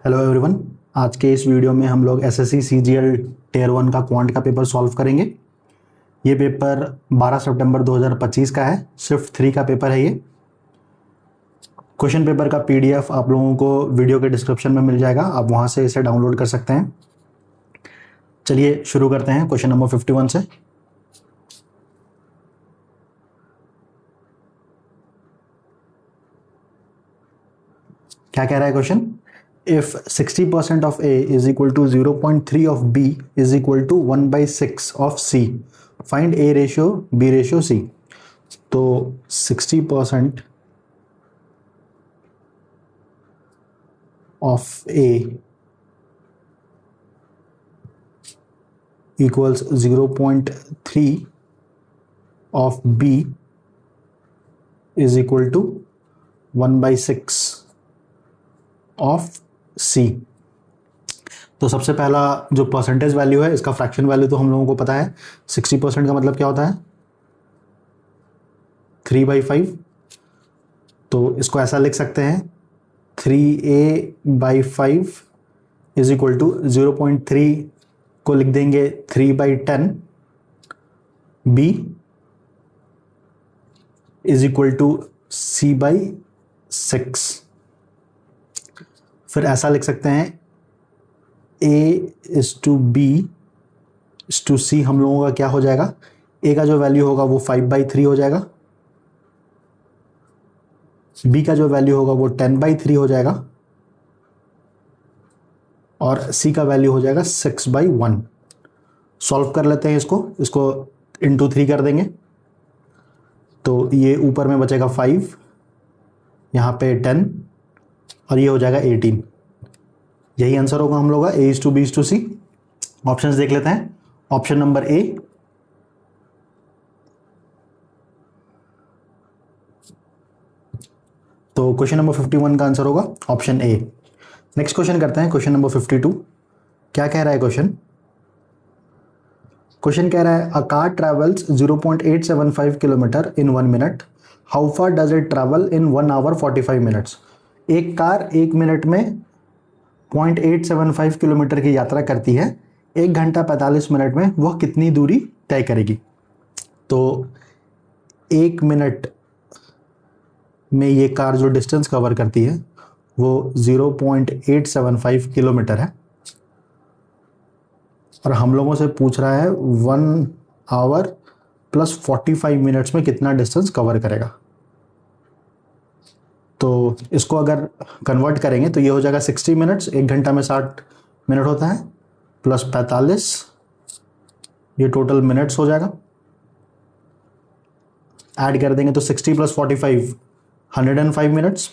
Hello everyone. आज के इस वीडियो में हम लोग एसएससी सीजीएल टियर 1 का क्वांट का पेपर सॉल्व करेंगे। ये पेपर 12 सितंबर 2025 का है, शिफ्ट 3 का पेपर है ये। क्वेश्चन पेपर का पीडीएफ आप लोगों को वीडियो के डिस्क्रिप्शन में मिल जाएगा, आप वहां से इसे डाउनलोड कर सकते हैं। चलिए शुरू करते हैं क्वेश्चन नंबर 51 से। क्या कह रहा है question? If 60% of A is equal to 0.3 of B is equal to 1/6 of C, find A ratio, B ratio, C. तो 60% of A equals 0.3 of B is equal to 1/6 of C। तो सबसे पहला जो परसेंटेज वैल्यू है, इसका fraction value तो हम लोगों को पता है। 60% का मतलब क्या होता है? 3/5। तो इसको ऐसा लिख सकते हैं 3A/5 इज इक्वल टू 0.3 को लिख देंगे 3/10। B is equal to C/6। फिर ऐसा लिख सकते हैं A/B to C। हम लोगों का क्या हो जाएगा? A का जो वैल्यू होगा वो 5/3 हो जाएगा, B का जो वैल्यू होगा वो 10/3 हो जाएगा और C का वैल्यू हो जाएगा 6/1। सॉल्व कर लेते हैं इसको इंटू 3 कर देंगे तो ये ऊपर में बचेगा 5, यहाँ पे 10 और ये हो जाएगा 18। यही आंसर होगा हम लोग का A/B/C। ऑप्शंस देख लेते हैं। ऑप्शन नंबर A, तो क्वेश्चन नंबर 51 का आंसर होगा ऑप्शन A। नेक्स्ट क्वेश्चन करते हैं, क्वेश्चन नंबर 52। क्या कह रहा है क्वेश्चन? क्वेश्चन कह रहा है a car travels 0.875 kilometre in 1 minute, how far does it travel in 1 hour 45 minutes. एक कार 1 मिनट में 0.875 किलोमीटर की यात्रा करती है, 1 घंटा 45 मिनट में वह कितनी दूरी तय करेगी। तो 1 मिनट में ये कार जो डिस्टेंस कवर करती है वो 0.875 किलोमीटर है और हम लोगों से पूछ रहा है 1 आवर प्लस 45 मिनट्स में कितना डिस्टेंस कवर करेगा। तो इसको अगर कन्वर्ट करेंगे तो ये हो जाएगा 60 मिनट्स, 1 घंटा में 60 मिनट होता है, प्लस 45, ये टोटल मिनट्स हो जाएगा। ऐड कर देंगे तो 60 प्लस 45 105 मिनट्स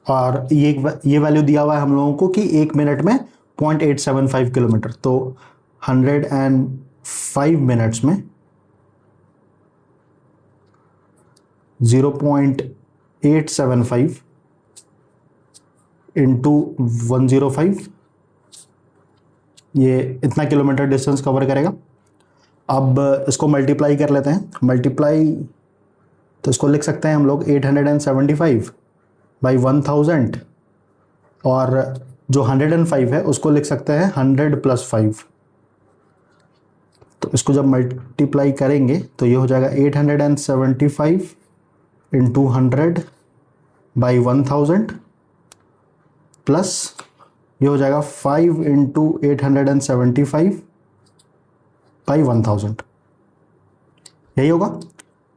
और ये वैल्यू दिया हुआ है हम लोगों को कि 1 मिनट में 0.875 किलोमीटर। तो 105 मिनट्स में 0.875 इंटू 105, ये इतना किलोमीटर डिस्टेंस कवर करेगा। अब इसको मल्टीप्लाई कर लेते हैं। मल्टीप्लाई तो इसको लिख सकते हैं हम लोग 875/1000 और जो 105 है उसको लिख सकते हैं 100 + 5। तो इसको जब मल्टीप्लाई करेंगे तो ये हो जाएगा 875 इंटू 100/1000 प्लस ये हो जाएगा 5 इंटू 875/1000, यही होगा।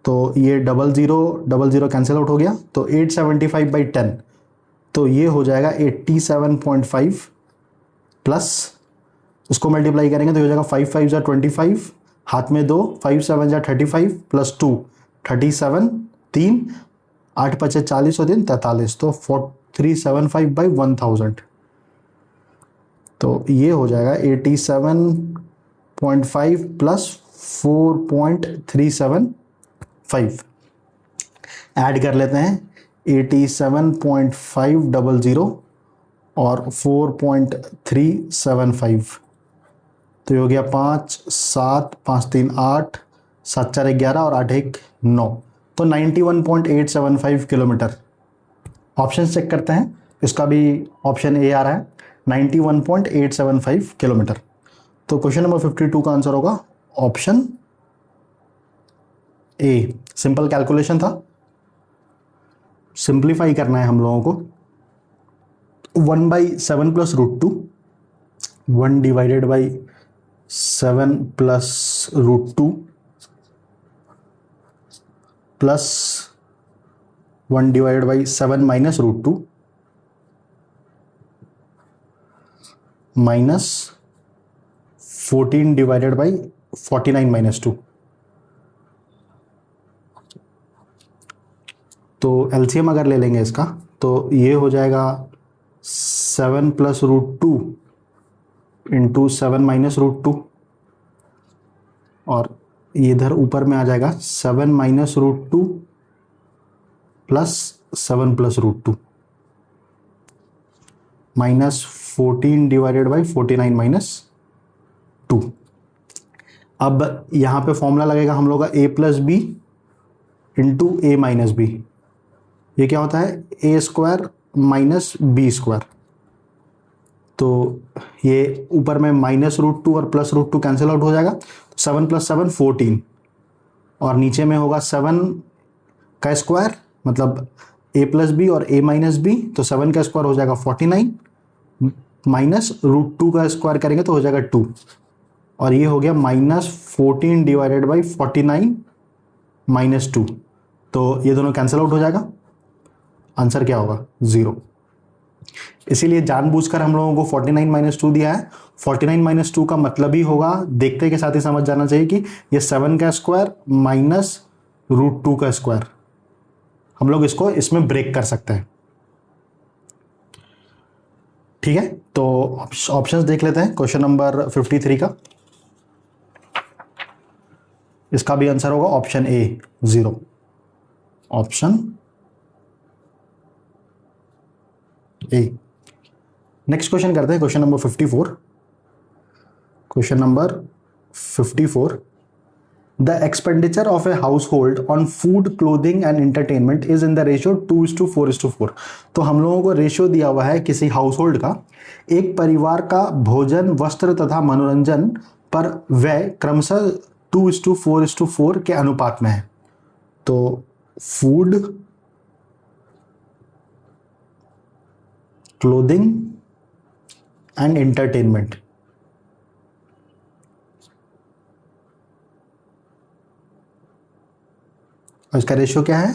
तो ये 00 कैंसिल आउट हो गया, तो 875/10 तो ये हो जाएगा 87.5 प्लस इसको मल्टीप्लाई करेंगे तो ये हो जाएगा 5 5 = 25, हाथ में 2, 5 7 = 35 प्लस 2 37, 3 8 5 40 और 3 43, तो 4375/1000। तो ये हो जाएगा 87.5 प्लस 4.375। ऐड कर लेते हैं 87.500 और 4.375, तो ये हो गया 5 7 5 3 8 7 4 11 और 8 1 9, तो 91.875 किलोमीटर ऑप्शन चेक करते हैं, इसका भी ऑप्शन ए आ रहा है 91.875 किलोमीटर। तो क्वेश्चन नंबर 52 का आंसर होगा ऑप्शन ए। सिंपल कैलकुलेशन था, सिंप्लीफाई करना है हम लोगों को। 1/7 plus root two, 1 divided by 7 plus root two plus 1 divided by 7 minus root two minus 14 divided by 49 minus 2। तो एलसीएम अगर ले लेंगे इसका तो ये हो जाएगा 7 plus root two into 7 minus root two, और इधर ऊपर में आ जाएगा 7 minus root two plus 7 plus root two minus 14 divided by 49 minus 2। अब यहाँ पे फॉर्मूला लगेगा हम लोग का a plus B into A minus B. ये क्या होता है, A square minus B square. तो ये ऊपर में माइनस रूट टू और plus root two cancel out हो जाएगा, 7 प्लस 7 14, और नीचे में होगा 7 का स्क्वायर मतलब a प्लस बी और a माइनस बी, तो 7 का स्क्वायर हो जाएगा 49 माइनस रूट टू का स्क्वायर करेंगे तो हो जाएगा 2, और ये हो गया माइनस 14 डिवाइडेड बाई 49 माइनस 2। तो ये दोनों कैंसिल आउट हो जाएगा, आंसर क्या होगा 0। इसीलिए जानबूझकर हम लोगों को 49 माइनस 2 दिया है। 49 माइनस 2 का मतलब ही होगा, देखते के साथ ही समझ जाना चाहिए कि ये 7 का स्क्वायर माइनस रूट 2 का स्क्वायर। हम लोग इसको इसमें ब्रेक कर सकते हैं, ठीक है। तो ऑप्शंस देख लेते हैं क्वेश्चन नंबर 53 का। इसका भी आंसर होगा option A 0। Option A. Next question करते हैं question number 54। Question number 54, the expenditure of a house hold on food, clothing and entertainment is in the ratio 2:4:4। तो हम लोगों को रेशियो दिया हुआ है किसी हाउस होल्ड का, एक परिवार का भोजन, वस्त्र तथा मनोरंजन पर व्यय क्रमशः 2:4:4 के अनुपात में है। तो फूड, क्लोथिंग एंड एंटरटेनमेंट, और इसका रेशियो क्या है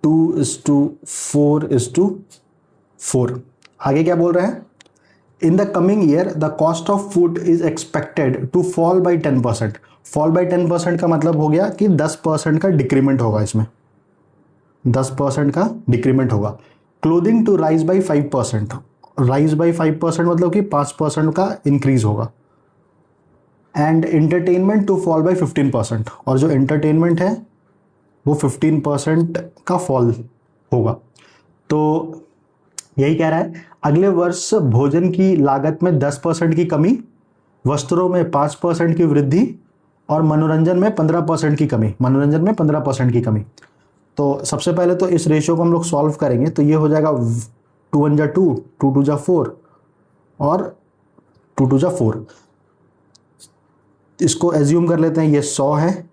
2:4:4। आगे क्या बोल रहे हैं, in the coming year the cost of food is expected to fall by 10%। Fall by 10% का मतलब हो गया कि 10% का डिक्रीमेंट होगा, इसमें 10% का डिक्रीमेंट होगा। Clothing to rise by 5%, rise by 5% मतलब कि 5% का इंक्रीज होगा। And entertainment to fall by 15%, और जो एंटरटेनमेंट है वो 15% का फॉल होगा। तो यही कह रहा है अगले वर्ष भोजन की लागत में 10% की कमी, वस्त्रों में 5% की वृद्धि और मनोरंजन में 15% की कमी, मनोरंजन में 15% की कमी। तो सबसे पहले तो इस रेशियो को हम लोग सॉल्व करेंगे, तो ये हो जाएगा 2 1 जा 2, 2 2 जा 4 और 2 2 जा 4। इसको एज्यूम कर लेते हैं ये 100 है,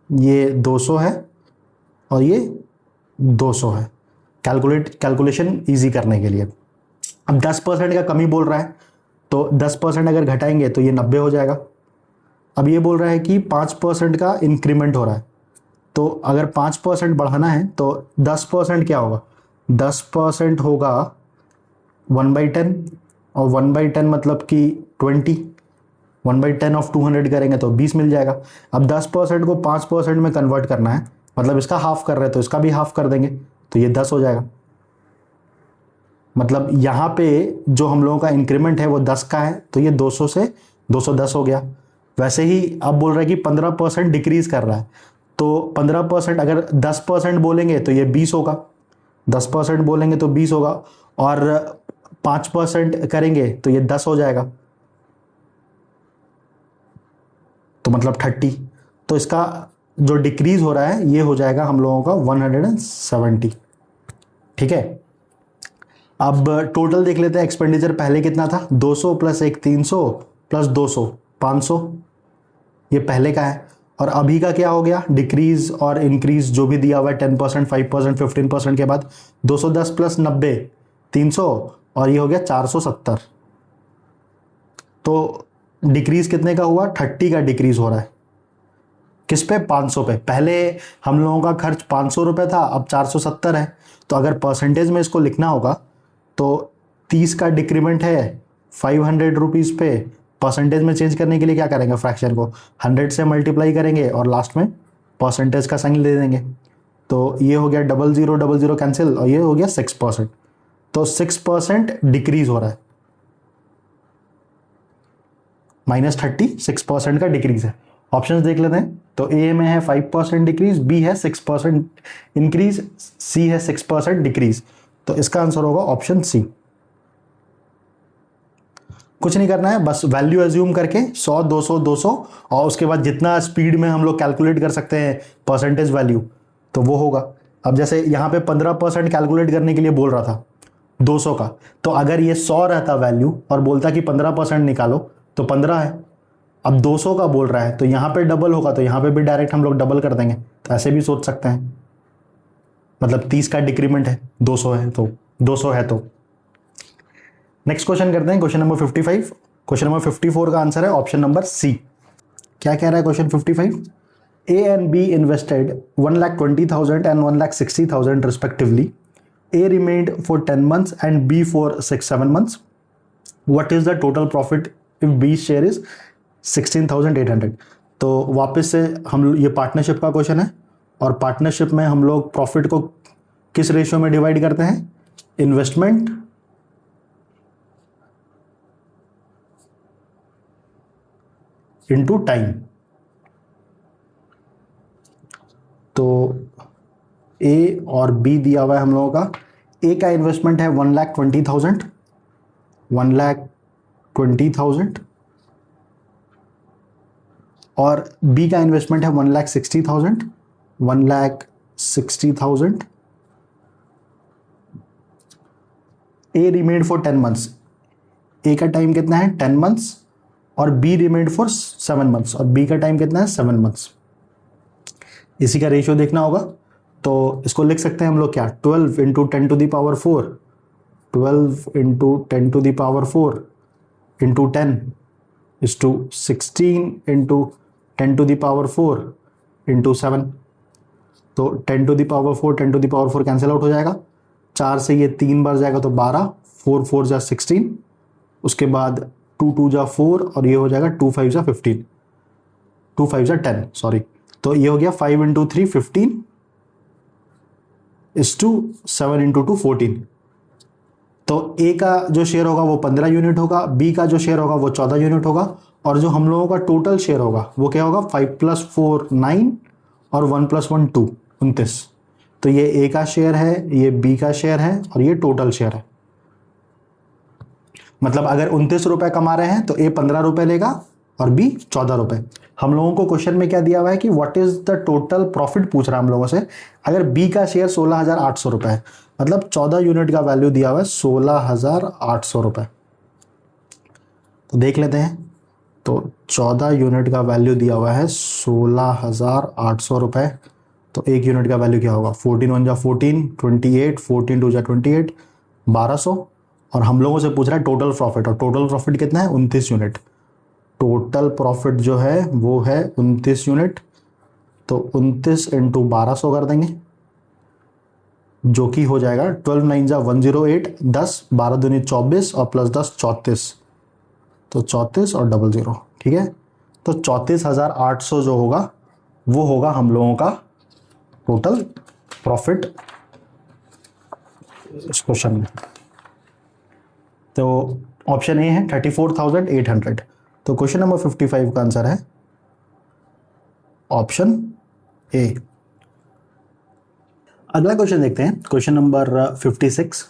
ये 200 है और ये 200 है, कैलकुलेशन इजी करने के लिए। अब 10% का कमी बोल रहा है, तो 10% अगर घटाएंगे तो ये 90 हो जाएगा। अब ये बोल रहा है कि 5% का इंक्रीमेंट हो रहा है, तो अगर 5% बढ़ाना है तो 10% क्या होगा, 10% होगा 1/10, और 1/10 मतलब कि 20, 1/10 ऑफ 200 करेंगे तो 20 मिल जाएगा। अब 10% को 5% में कन्वर्ट करना है, मतलब इसका हाफ कर रहे हैं तो इसका भी हाफ कर देंगे, तो ये 10 हो जाएगा। मतलब यहाँ पे जो हम लोगों का इंक्रीमेंट है वो 10 का है, तो ये 200 से 210 हो गया। वैसे ही अब बोल रहे हैं कि 15% डिक्रीज कर रहा है, तो 15% अगर 10% बोलेंगे तो ये 20 होगा, 10% बोलेंगे तो 20 होगा, और 5% करेंगे तो ये 10 हो जाएगा, तो मतलब 30। तो इसका जो डिक्रीज हो रहा है ये हो जाएगा हम लोगों का 170, ठीक है। अब टोटल देख लेते हैं, एक्सपेंडिचर पहले कितना था, 200 प्लस एक 300 प्लस 200 500, ये पहले का है। और अभी का क्या हो गया, डिक्रीज और इंक्रीज जो भी दिया हुआ है 10%, 5%, 15% के बाद 210 प्लस 90 300, और ये हो गया 470। तो डिक्रीज कितने का हुआ, 30 का डिक्रीज हो रहा है। किस पे, 500 पे। पहले हम लोगों का खर्च 500 रुपये था, अब 470 है। तो अगर परसेंटेज में इसको लिखना होगा तो 30 का डिक्रीमेंट है 500 रुपीज़ पे, परसेंटेज में चेंज करने के लिए क्या करेंगे, फ्रैक्शन को 100 से मल्टीप्लाई करेंगे और लास्ट में परसेंटेज का साइन दे देंगे। तो ये हो गया 0000 कैंसिल, और ये हो गया 6%। तो 6% डिक्रीज हो रहा है, -30 6% का डिक्रीज है। ऑप्शंस देख लेते हैं। तो ए में है 5% डिक्रीज, बी है 6% इंक्रीज, सी है 6% डिक्रीज। तो इसका आंसर होगा ऑप्शन सी। कुछ नहीं करना है, बस वैल्यू एज्यूम करके 100 200 200 और उसके बाद जितना स्पीड में हम लोग कैलकुलेट कर सकते हैं परसेंटेज वैल्यू तो वो होगा। अब जैसे यहाँ पे 15% कैलकुलेट करने के लिए बोल रहा था 200 का, तो अगर ये 100 रहता वैल्यू और बोलता कि 15% निकालो तो 15 है। अब 200 का बोल रहा है तो यहाँ पे डबल होगा, तो यहाँ पे भी डायरेक्ट हम लोग डबल कर देंगे। तो ऐसे भी सोच सकते हैं, मतलब 30 का डिक्रीमेंट है, 200 है तो 200 है। तो नेक्स्ट क्वेश्चन करते हैं, क्वेश्चन नंबर 55। क्वेश्चन नंबर 54 का आंसर है ऑप्शन नंबर सी। क्या कह रहा है question 55? A and be invested 1,20,000 and 1,60,000 respectively. A remained for 10 months and B for 6-7 months. What is the total profit if B's share is 16,800? तो वापस से हम ये पार्टनरशिप का क्वेश्चन है, और पार्टनरशिप में हम लोग प्रॉफिट को किस रेशियो में डिवाइड करते हैं, इन्वेस्टमेंट इनटू टाइम। तो ए और बी दिया हुआ है हम लोगों का। ए का इन्वेस्टमेंट है 1,20,000 और बी का इन्वेस्टमेंट है 1,60,000। ए रिमेड फॉर 10 मंथ्स, ए का टाइम कितना है 10 मंथ्स, और बी रिमेड फॉर 7 मंथ्स, और बी का टाइम कितना है 7 मंथ्स। इसी का रेशियो देखना होगा, तो इसको लिख सकते हैं हम लोग क्या, 12 into 10 to the power 4, 12 into 10 to the power 4 into 10 is to 16 into 10 to the power 4 into 7। तो 10 to the power 4 10 to the power 4 cancel out हो जाएगा, 4 से ये 3 बार जाएगा तो 12, 4 4 जा 16, उसके बाद 2 2 जा 4 और ये हो जाएगा 2 5 जा 15, 2 5 जा 10 सॉरी। तो ये हो गया 5 इंटू 3 15 इज टू 7 इंटू 2 14। तो ए का जो शेयर होगा वो 15 यूनिट होगा, बी का जो शेयर होगा वो 14 यूनिट होगा, और जो हम लोगों का टोटल शेयर होगा वो क्या होगा, 5 + 4 9 और 1 + 1 2 29। तो ये ए का शेयर है, ये बी का शेयर है, और ये टोटल शेयर है। मतलब अगर 29 रुपए कमा रहे हैं तो ए 15 रुपए लेगा और बी 14 रुपए। हम लोगों को क्वेश्चन में क्या दिया हुआ है कि what is the total profit पूछ रहा है हम लोगों से। अगर बी का शेयर 16,800 रुपए है, मतलब 14 यूनिट का वैल्यू दिया हुआ है 16,800 रुपए। तो देख लेते हैं, तो 14 यूनिट का वैल्यू दिया हुआ है 16,800 रुपए। तो एक यूनिट का वैल्यू क्या होगा, 14 1 जा 14, 28, 14 2 जा 28, 1200। और हम लोगों से पूछ रहा है टोटल प्रॉफिट, और टोटल प्रॉफिट कितना है 29 यूनिट। टोटल प्रॉफिट जो है वो है 29 यूनिट। तो 29 इंटू 1200 कर देंगे, जो कि हो जाएगा 12 9 जा 108, 10 12 दूनी 24 और प्लस 10 34। तो 34 और 00, ठीक है। तो 34,800 जो होगा वो होगा हम लोगों का टोटल प्रॉफिट इस क्वेश्चन में। तो ऑप्शन ए है 34,800। तो क्वेश्चन नंबर 55 का आंसर है ऑप्शन ए। अगला क्वेश्चन देखते हैं, question number 56।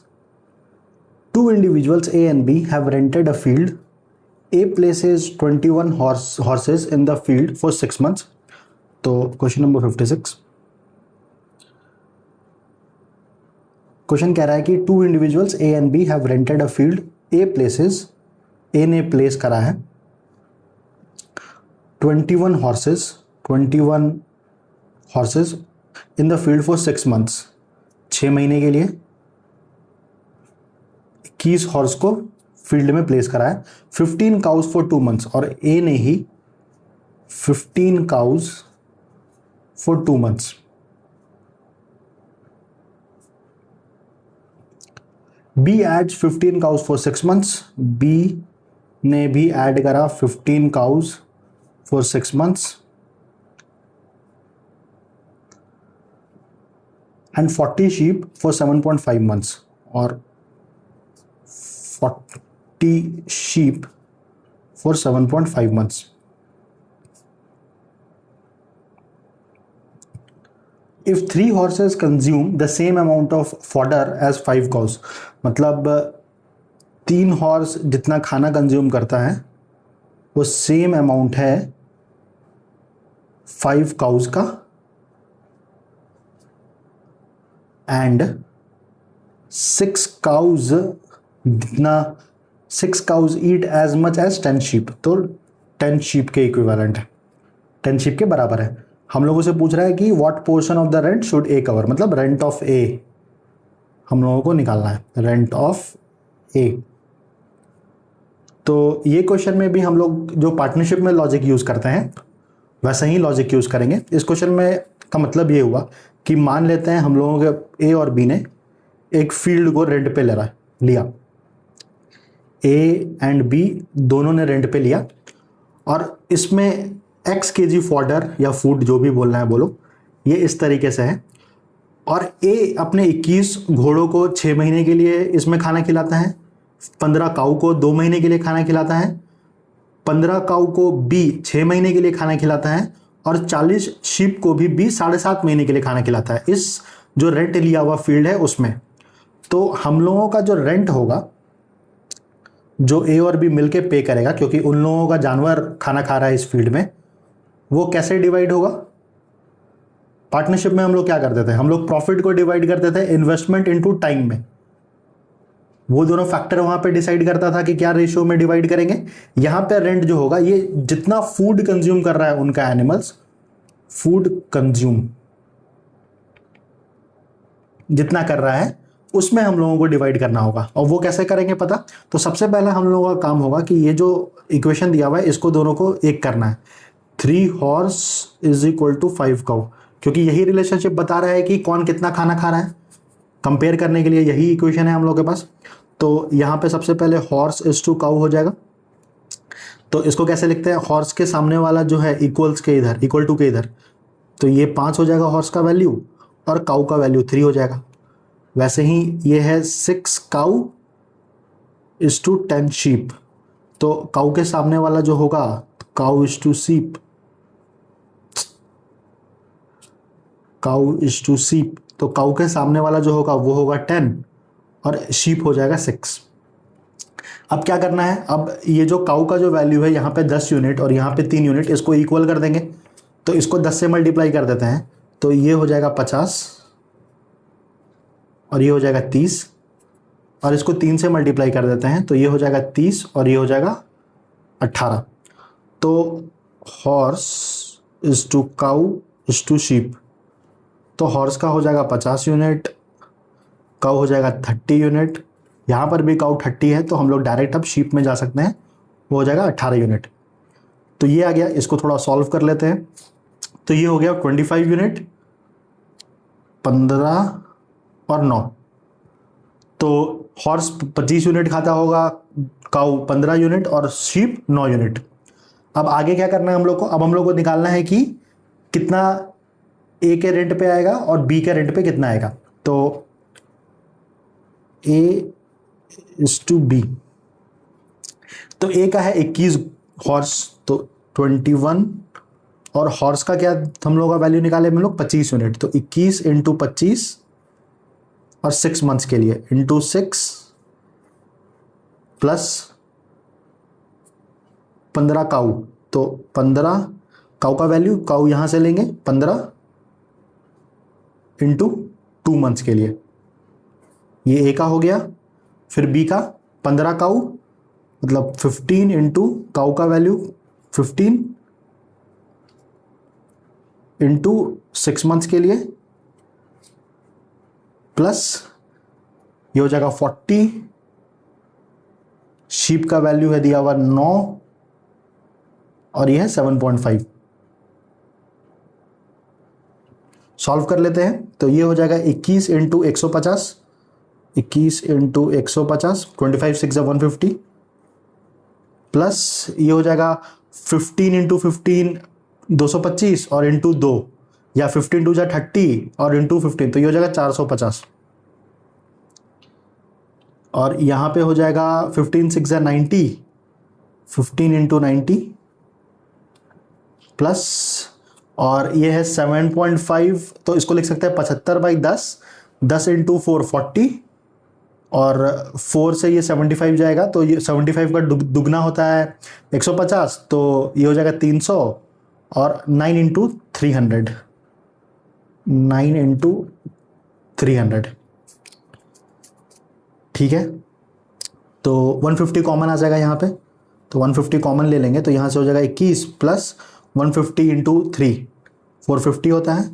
Two individuals A and B have rented a field. A places 21 horses in the field for 6 months. तो क्वेश्चन नंबर 56, क्वेश्चन कह रहा है कि two individuals A and B have rented a field A places, A ने place करा है 21 horses in the field for 6 months, 6 महीने के लिए 21 हॉर्स को फील्ड में प्लेस करा है, 15 काउज फॉर 2 मंथ्स, और ए ने ही 15 cows for 2 months. B adds 15 cows for 6 months, B ने भी ऐड करा 15 cows for 6 months and 40 sheep for 7.5 months, और 40 sheep for 7.5 months. If 3 horses consume the same amount of fodder as 5 cows, मतलब 3 horse जितना खाना consume करता है वो सेम अमाउंट है 5 काउज का, एंड 6 काउज जितना 6 cows eat as much as 10 sheep, तो 10 शीप के इक्विवेलेंट है, 10 शीप के बराबर है। हम लोगों से पूछ रहा है कि what portion of the rent should A cover, मतलब रेंट ऑफ ए हम लोगों को निकालना है, रेंट ऑफ ए। तो ये क्वेश्चन में भी हम लोग जो पार्टनरशिप में लॉजिक यूज करते हैं वैसा ही लॉजिक यूज करेंगे। इस क्वेश्चन में का मतलब ये हुआ कि मान लेते हैं हम लोगों के ए और बी ने एक फील्ड को रेंट पे लिया, ए एंड बी दोनों ने रेंट पे लिया, और इसमें x kg फॉडर या फूड जो भी बोलना है बोलो, ये इस तरीके से है, और ए अपने 21 घोड़ों को 6 महीने के लिए इसमें खाना खिलाता है, 15 काऊ को 2 महीने के लिए खाना खिलाता है, 15 काऊ को बी 6 महीने के लिए खाना खिलाता है, और 40 शीप को भी बी 7.5 महीने के लिए खाना खिलाता है, इस जो रेंट लिया हुआ फील्ड है उसमें। तो हम लोगों का जो रेंट होगा जो ए और बी मिलके पे करेगा, क्योंकि उन लोगों का जानवर खाना खा रहा है इस फील्ड में, वो कैसे डिवाइड होगा? पार्टनरशिप में हम लोग क्या करते थे, हम लोग प्रॉफिट को डिवाइड करते थे इन्वेस्टमेंट इनटू टाइम में, वो दोनों फैक्टर वहां पे डिसाइड करता था कि क्या रेशियो में डिवाइड करेंगे। यहां पे रेंट जो होगा ये जितना फूड कंज्यूम कर रहा है उनका एनिमल्स, फूड कंज्यूम जितना कर रहा है उसमें हम लोगों को डिवाइड करना होगा। और वो कैसे करेंगे पता? तो सबसे पहले हम लोगों का काम होगा कि ये जो इक्वेशन दिया हुआ है इसको दोनों को एक करना है, 3 horse is equal to 5 cow, क्योंकि यही रिलेशनशिप बता रहा है कि कौन कितना खाना खा रहा है, कंपेयर करने के लिए यही इक्वेशन है हम लोग के पास। तो यहाँ पे सबसे पहले हॉर्स इज टू काउ हो जाएगा, तो इसको कैसे लिखते हैं, हॉर्स के सामने वाला जो है इक्वल्स के इधर, इक्वल टू के इधर, तो ये 5 हो जाएगा हॉर्स का वैल्यू, और काउ का वैल्यू 3 हो जाएगा। वैसे ही ये है 6 काउ इज टू 10 शीप, तो काउ के सामने वाला जो होगा cow is to sheep, cow is to sheep, तो काउ के सामने वाला जो होगा वो होगा 10 और शीप हो जाएगा 6। अब क्या करना है, अब ये जो काउ का जो वैल्यू है यहाँ पे 10 यूनिट और यहाँ पे 3 यूनिट, इसको इक्वल कर देंगे, तो इसको 10 से मल्टीप्लाई कर देते हैं, तो ये हो जाएगा 50 और ये हो जाएगा 30, और इसको 3 से मल्टीप्लाई कर देते हैं तो ये हो जाएगा 30 और ये हो जाएगा 18। तो horse is to cow is to sheep, तो हॉर्स का हो जाएगा 50 यूनिट, काउ हो जाएगा 30 यूनिट, यहाँ पर भी काउ 30 है तो हम लोग डायरेक्ट अब शीप में जा सकते हैं, वो हो जाएगा 18 यूनिट। तो ये आ गया, इसको थोड़ा सॉल्व कर लेते हैं, तो ये हो गया 25 यूनिट, 15 और 9, तो हॉर्स 25 यूनिट खाता होगा, काउ 15 यूनिट और शीप 9 यूनिट। अब आगे क्या करना है हम लोग को, अब हम लोग को निकालना है कि कितना ए के रेंट पे आएगा और बी के रेंट पे कितना आएगा। तो ए इज टू बी, तो ए का है 21 हॉर्स, तो 21, और हॉर्स का क्या हम लोग का वैल्यू निकाले हम लोग 25 यूनिट, तो 21 इंटू 25 और 6 मंथ्स के लिए इंटू 6 प्लस 15 काउ, तो 15 काउ का वैल्यू, काउ यहां से लेंगे 15 इंटू 2 मंथ्स के लिए, ये ए का हो गया, फिर बी का 15 काऊ, मतलब 15 इंटू काऊ का वैल्यू 15 इंटू 6 मंथ्स के लिए, प्लस ये हो जाएगा 40, शीप का वैल्यू है दिया हुआ 9 और ये है 7.5। सॉल्व कर लेते हैं तो ये हो जाएगा 21 इंटू 150, 21 इंटू 150, 25 6 150, प्लस ये हो जाएगा 15 इंटू 15 225 और इंटू 2, या 15 टू जा 30 और इंटू 15, तो ये हो जाएगा 450। और यहाँ पे हो जाएगा 15 6 90, 15 इंटू 90, प्लस और ये है 7.5, तो इसको लिख सकते हैं 75/10, 10 इंटू 4 40, और 4 से ये 75 जाएगा, तो ये 75 का दुगना होता है 150, तो ये हो जाएगा 300, और 9 इंटू 300, 9 इंटू 300, ठीक है। तो 150 कॉमन आ जाएगा यहाँ पे, तो 150 कॉमन ले लेंगे, तो यहाँ से हो जाएगा 21 प्लस 150 इंटू 3 450 होता है,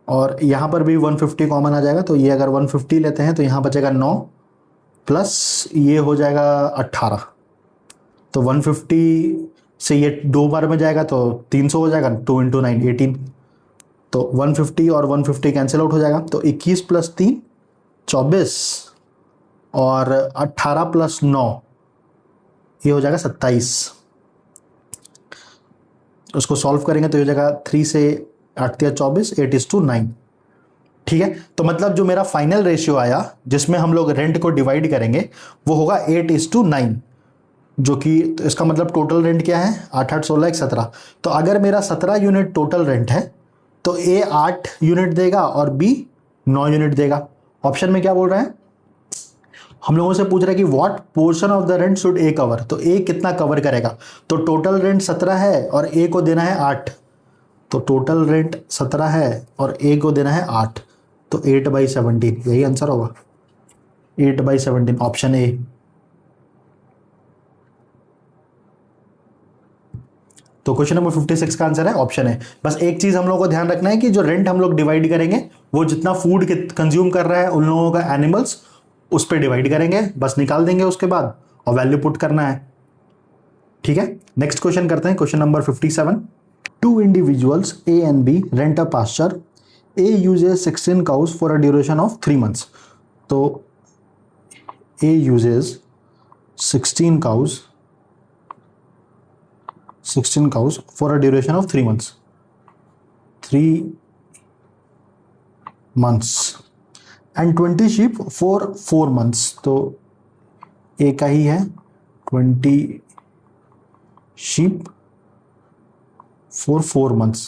और यहाँ पर भी 150 कॉमन आ जाएगा, तो ये अगर 150 लेते हैं तो यहाँ बचेगा 9 प्लस ये हो जाएगा 18, तो 150 से ये 2 बार में जाएगा तो 300 हो जाएगा, 2 इंटू 9 18, तो 150 और 150 कैंसिल आउट हो जाएगा, तो 21 प्लस 3 24, और 18 प्लस 9 ये हो जाएगा 27। उसको सॉल्व करेंगे तो ये हो जाएगा 3 से 8 या 24, 8:9, ठीक है। तो मतलब जो मेरा फाइनल रेशियो आया जिसमें हम लोग रेंट को डिवाइड करेंगे वो होगा 8:9, जो कि तो इसका मतलब टोटल रेंट क्या है 8 8 16 17। तो अगर मेरा 17 यूनिट टोटल रेंट है तो ए 8 यूनिट देगा और बी 9 यूनिट देगा। ऑप्शन में क्या बोल रहे हैं, हम लोगों से पूछ रहा है कि what portion of the rent should A cover, तो ए कितना कवर करेगा, तो टोटल रेंट 17 है और ए को देना है 8, तो टोटल रेंट 17 है और ए को देना है 8, तो 8/17 यही आंसर होगा, 8/17 ऑप्शन ए। तो क्वेश्चन नंबर 56 का आंसर है ऑप्शन है। बस एक चीज हम लोगों को ध्यान रखना है कि जो रेंट हम लोग डिवाइड करेंगे वो जितना फूड कंज्यूम कर रहा है उन लोगों का एनिमल्स उस पर डिवाइड करेंगे, बस निकाल देंगे उसके बाद और वैल्यू पुट करना है, ठीक है। नेक्स्ट क्वेश्चन करते हैं, question number 57। Two individuals A and B rent a pasture, A uses 16 cows for a duration of 3 months. तो A uses 16 cows for a duration of 3 months. 3 months and 20 sheep for 4 months. तो ए का ही है 20 sheep for 4 months.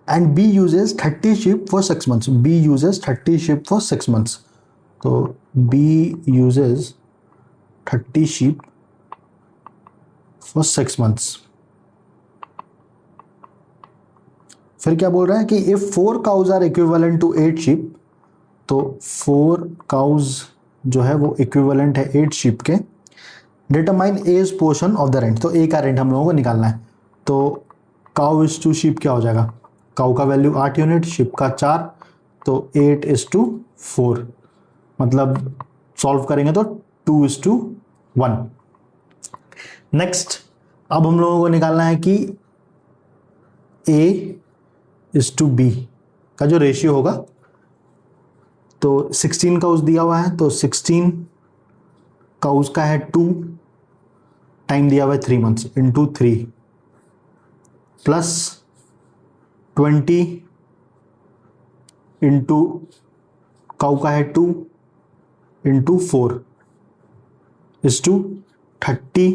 And B uses 30 sheep for 6 months. B uses 30 sheep for 6 months. तो B uses 30 sheep for 6 months. फिर क्या बोल रहा है कि if 4 cows are equivalent to 8 sheep, तो 4 cows जो है वो equivalent है 8 sheep के, determine A's portion of the rent. तो A का रेंट हम लोगों को निकालना है, तो cow is to sheep क्या हो जाएगा, काउ का वैल्यू 8 यूनिट, शिप का 4, तो 8:4, मतलब सॉल्व करेंगे तो 2:1। नेक्स्ट अब हम लोगों को निकालना है कि A:B का जो रेशियो होगा, तो 16 काउस दिया हुआ है, तो 16 काउस का है 2, टाइम दिया हुआ है 3 months, into 3 plus 20 into cow का है 2 इंटू 4 इज टू 30,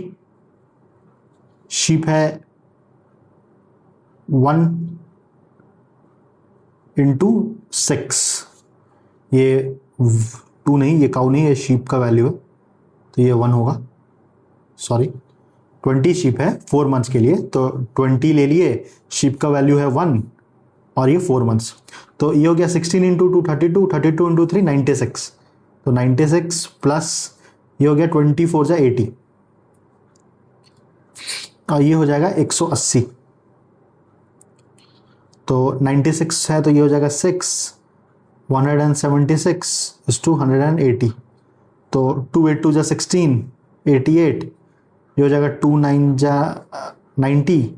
शीप है 1 इंटू 6, ये 2 नहीं, ये काउ नहीं, ये शीप का वैल्यू है, तो ये 1 होगा, सॉरी 20 शीप है 4 मंथ्स के लिए, तो 20 ले लिए, शीप का वैल्यू है 1, और ये 4 मंथ्स। तो ये हो गया 16 इंटू 2 32, 32 इंटू 3 96। तो 96 प्लस ये हो गया 24 जा 80 और ये हो जाएगा 180। तो 96 है तो ये हो जाएगा 6, 176 इज टू 180। तो 2 8 2 जा 16, 88। ये हो जाएगा 2 9 जा 90,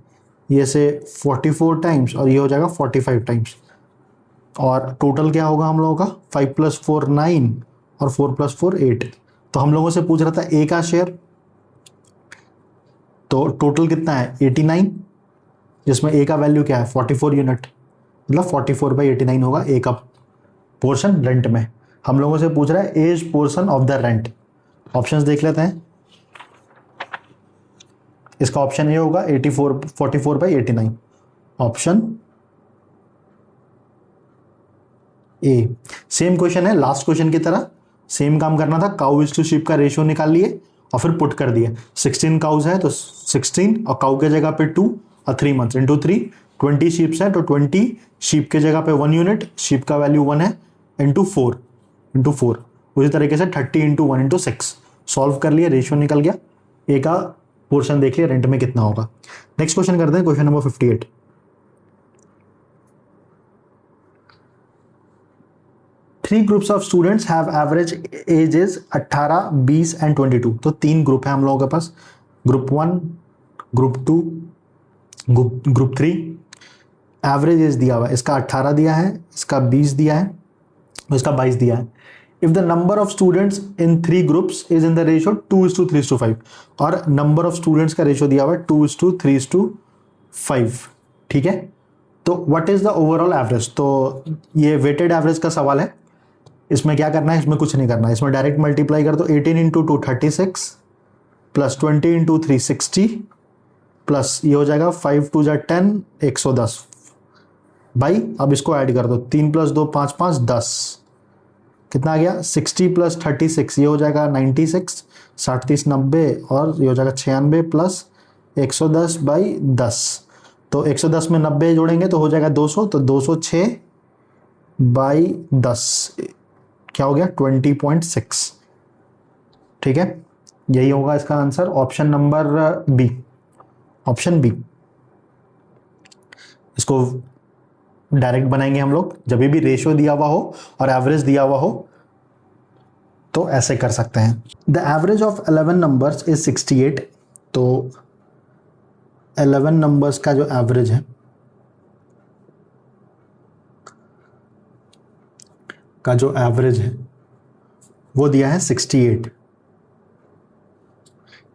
ये से 44 टाइम्स और ये हो जाएगा 45 टाइम्स। और टोटल क्या होगा हम लोगों का 5 + 4 9 और 4 + 4 8। तो हम लोगों से पूछ रहा था ए का शेयर, तो टोटल कितना है 89, जिसमें ए का वैल्यू क्या है 44 यूनिट, मतलब 44/89 होगा ए का पोर्शन रेंट में। हम लोगों से पूछ रहा है as portion of the rent. Options देख लेते हैं। इसका ऑप्शन ए होगा 44/89, ऑप्शन ए। सेम क्वेश्चन है लास्ट क्वेश्चन की तरह, सेम काम करना था। काउ इज टू शीप का रेशियो निकाल लिए और फिर पुट कर दिए। 16 काउज है तो 16 और काउ के जगह पे 2 और 3 मंथ्स इंटू 3। 20 शीप्स है तो 20 शीप के जगह पे 1 यूनिट, शीप का वैल्यू 1 है, इंटू 4। उसी तरीके से 30 इंटू 1 इंटू 6 सॉल्व कर लिए, रेशियो निकल गया। ए का पोर्शन देख लिया रेंट में कितना होगा। नेक्स्ट क्वेश्चन करते हैं, question number 58। Three groups of students have average ages 18, 20 and 22। तो 3 ग्रुप है हम लोगों के पास, group 1, group 2, group 3। Average age दिया हुआ है, इसका 18 दिया है, इसका 20 दिया है, इसका 22 दिया है। If the number of students in 3 groups is in the ratio 2:3:5, और नंबर ऑफ स्टूडेंट्स का रेशियो दिया हुआ है 2:3:5। ठीक है, तो what is the overall average. तो ये वेटेड एवरेज का सवाल है। इसमें क्या करना है, इसमें कुछ नहीं करना है, इसमें डायरेक्ट मल्टीप्लाई कर दो। 18 इंटू 2 36 प्लस 20 इंटू 3 60 प्लस ये हो जाएगा 5 2 जा 10 110 भाई। अब इसको ऐड कर दो, 3 + 2 5 5 10, कितना आ गया 60 + 36, ये हो जाएगा 96, 60 30 90 और ये हो जाएगा 96 प्लस 110/10। तो 110 में 90 जोड़ेंगे तो हो जाएगा 200, तो 206/10 क्या हो गया 20.6। ठीक है, यही होगा इसका answer, option number B, option B. इसको डायरेक्ट बनाएंगे हम लोग, जब भी रेशियो दिया हुआ हो और एवरेज दिया हुआ हो तो ऐसे कर सकते हैं। The average of 11 numbers is 68। तो 11 नंबर्स का जो एवरेज है वो दिया है 68।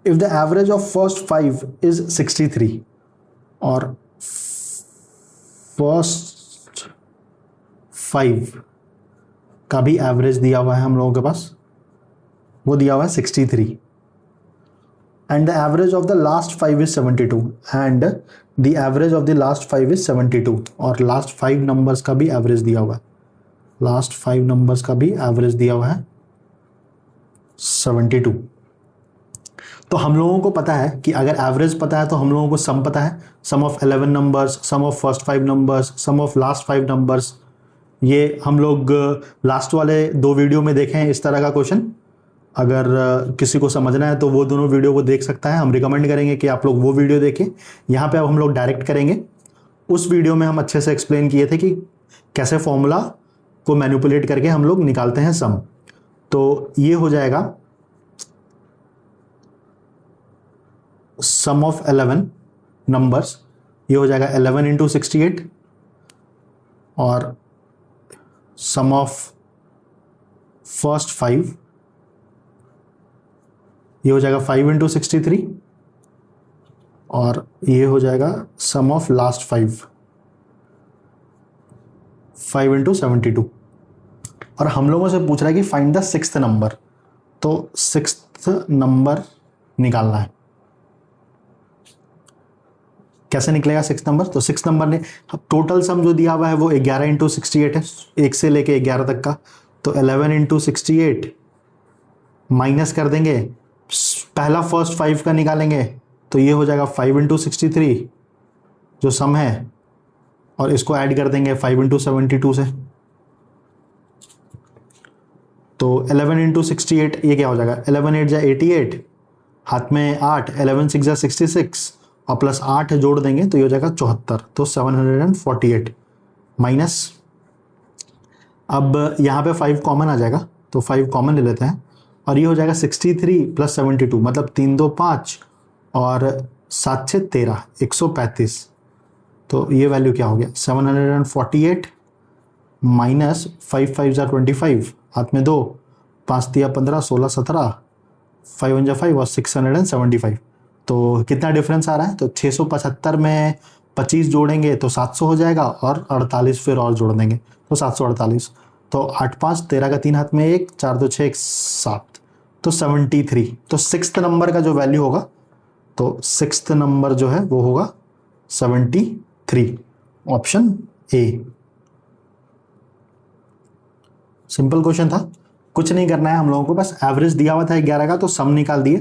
If the average of first 5 is 63 और फर्स्ट 5 का भी एवरेज दिया हुआ है हम लोगों के पास, वो दिया हुआ है 63, and the average of the last 5 is 72, and the average of the last 5 is 72, और लास्ट 5 नंबर्स का भी एवरेज दिया हुआ है, लास्ट 5 नंबर्स का भी एवरेज दिया हुआ है 72। तो हम लोगों को पता है कि अगर एवरेज पता है तो हम लोगों को सम पता है, sum of 11 numbers, sum of first 5 numbers, sum of last 5 numbers. ये हम लोग लास्ट वाले 2 वीडियो में देखे हैं इस तरह का क्वेश्चन। अगर किसी को समझना है तो वो दोनों वीडियो को देख सकता है, हम रिकमेंड करेंगे कि आप लोग वो वीडियो देखें। यहाँ पे अब हम लोग डायरेक्ट करेंगे। उस वीडियो में हम अच्छे से एक्सप्लेन किए थे कि कैसे फॉर्मूला को मैनिपुलेट करके हम लोग निकालते हैं सम। तो ये हो जाएगा सम ऑफ 11 नंबर्स, ये हो जाएगा 11 इंटू 68, और सम ऑफ फर्स्ट 5 ये हो जाएगा 5 इंटू 63, और ये हो जाएगा सम ऑफ लास्ट 5 इंटू 72। और हम लोगों से पूछ रहा है कि फाइंड द 6th नंबर, तो 6th नंबर निकालना है। कैसे निकलेगा 6th नंबर, तो 6th नंबर ने टोटल सम जो दिया हुआ है वो 11 इंटू 68 है, 1 से लेके 11 तक का। तो 11 इंटू 68 माइनस कर देंगे, पहला फर्स्ट 5 का निकालेंगे तो ये हो जाएगा 5 इंटू 63 जो सम है, और इसको ऐड कर देंगे 5 इंटू 72 से, तो 11 इंटू 68 ये क्या हो जाएगा, 11 8 जा 88, हाथ में 8, 11 6 जा 66 और प्लस 8 जोड़ देंगे तो ये हो जाएगा 74, तो 748 माइनस, अब यहाँ पे 5 कॉमन आ जाएगा तो 5 कॉमन ले लेते हैं और ये हो जाएगा 63 प्लस 72, मतलब 3 2 5 और 7 6 13, 135, तो ये वैल्यू क्या हो गया 748 माइनस 5 5 जा 25, हाथ में 2, 5 दिया 15, 16 17, 5 1 जा 5 और 675, तो कितना डिफरेंस आ रहा है, तो 675 में 25 जोड़ेंगे तो 700 हो जाएगा और 48 फिर और जोड़ देंगे तो 748, तो 8 5 13 का 3 हाथ में 1, 4 2 6 7, तो 73, तो सिक्स्थ नंबर का जो वैल्यू होगा, तो सिक्स्थ नंबर जो है वो होगा 73, ऑप्शन ए। सिंपल क्वेश्चन था, कुछ नहीं करना है हम लोगों को, बस एवरेज दिया हुआ था 11 का तो सम निकाल दिए।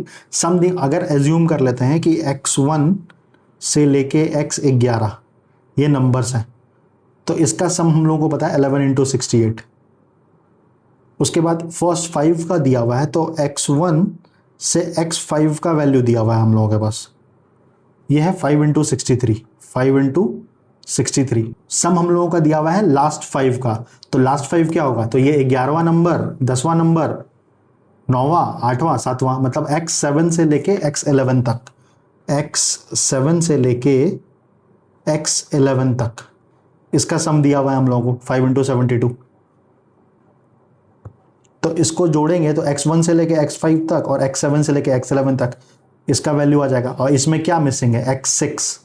अगर एज्यूम कर लेते हैं कि x1 से लेके x11 ये नंबर्स हैं, तो इसका सम हम लोगों को पता है 11 इंटू 68। उसके बाद फर्स्ट 5 का दिया हुआ है, तो x1 से x5 का वैल्यू दिया हुआ है हम लोगों के पास, ये है 5 इंटू 63, 5 इंटू 63। सम हम लोगों का दिया हुआ है लास्ट 5 का, तो लास्ट 5 क्या होगा, तो ये 11वां नंबर, 10वां नंबर, 9वां, 8वां, 7वां, मतलब x7 से लेके x11 तक, x7 से लेके x11 तक इसका सम दिया हुआ है हम लोगों को 5 इंटू 72। तो इसको जोड़ेंगे तो x1 से लेके x5 तक और x7 से लेके x11 तक इसका वैल्यू आ जाएगा, और इसमें क्या मिसिंग है, x6,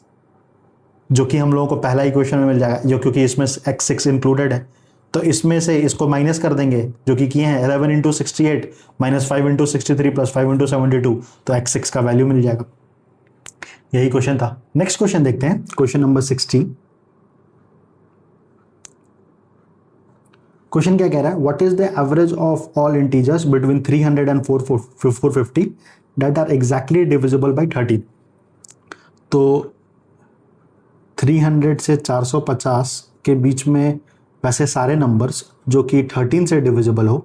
जो कि हम लोगों को पहला इक्वेशन में मिल जाएगा, जो क्योंकि इसमें x6 इंक्लूडेड है, तो इसमें से इसको माइनस कर देंगे जो कि किए हैं 11 into 68 minus 5 into 63 plus 5 into 72, तो x6 का वैल्यू मिल जाएगा। यही क्वेश्चन था। नेक्स्ट क्वेश्चन देखते हैं, क्वेश्चन नंबर 60। क्वेश्चन क्या कह रहा है, what is the average of all integers between 300 and 450 that are exactly divisible by 13। तो 300 से 450 के बीच में वैसे सारे नंबर्स जो कि 13 से डिविजिबल हो,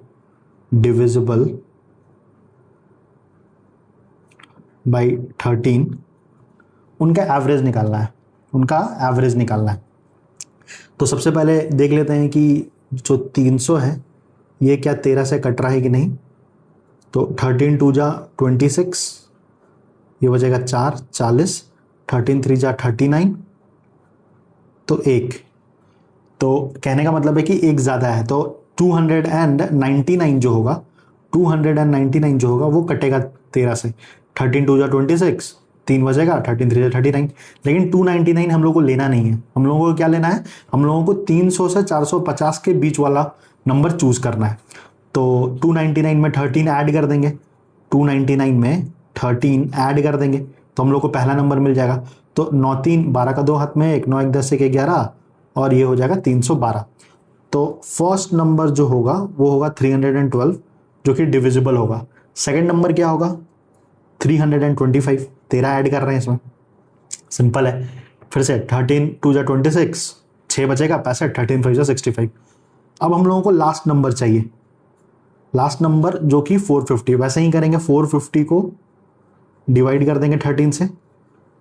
डिविजिबल बाय 13, उनका एवरेज निकालना है, उनका एवरेज निकालना है। तो सबसे पहले देख लेते हैं कि जो 300 है ये क्या 13 से कट रहा है कि नहीं, तो 13 2 जा 26, ये बचेगा 4 40, 13 3 जा 39, तो 1, तो कहने का मतलब है कि एक ज़्यादा है, तो 299 जो होगा, 299 जो होगा वो कटेगा 13 से, 13 2 जा 26, 3 बचेगा, 13 3 जा 39, लेकिन 299 हम लोग को लेना नहीं है, हम लोगों को क्या लेना है, हम लोगों को 300 से 450 के बीच वाला नंबर चूज करना है। तो 299 में 13 ऐड कर देंगे, 299 में 13 ऐड कर देंगे तो हम लोग को पहला नंबर मिल जाएगा, तो 9 3 12 का 2 हाथ में 1, 9 1 10 1 11 और ये हो जाएगा 312। तो फर्स्ट नंबर जो होगा वो होगा 312 जो कि डिविजिबल होगा। सेकंड नंबर क्या होगा 325, 13 ऐड कर रहे हैं इसमें, सिंपल है। फिर से 13 2 जा 26, 6 बचेगा 65, 13 5 जा 65। अब हम लोगों को लास्ट नंबर चाहिए, लास्ट नंबर जो कि 450, वैसे ही करेंगे 450 को डिवाइड कर देंगे 13 से,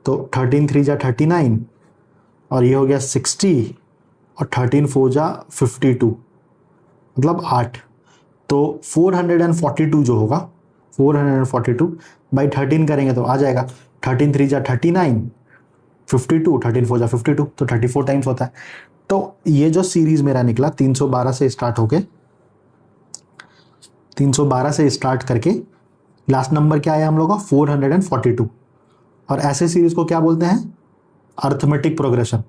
तो 13 3 जा 39 और ये हो गया 60 और 13 4 जा 52 मतलब 8, तो 442 जो होगा 442 बाई 13 करेंगे तो आ जाएगा 13 3 जा 39, 52, 13 4 जा 52, तो 34 टाइम्स होता है। तो ये जो सीरीज मेरा निकला 312 से स्टार्ट होके 312 से स्टार्ट करके लास्ट नंबर क्या आया हम लोग का 442, और ऐसे सीरीज को क्या बोलते हैं arithmetic progression.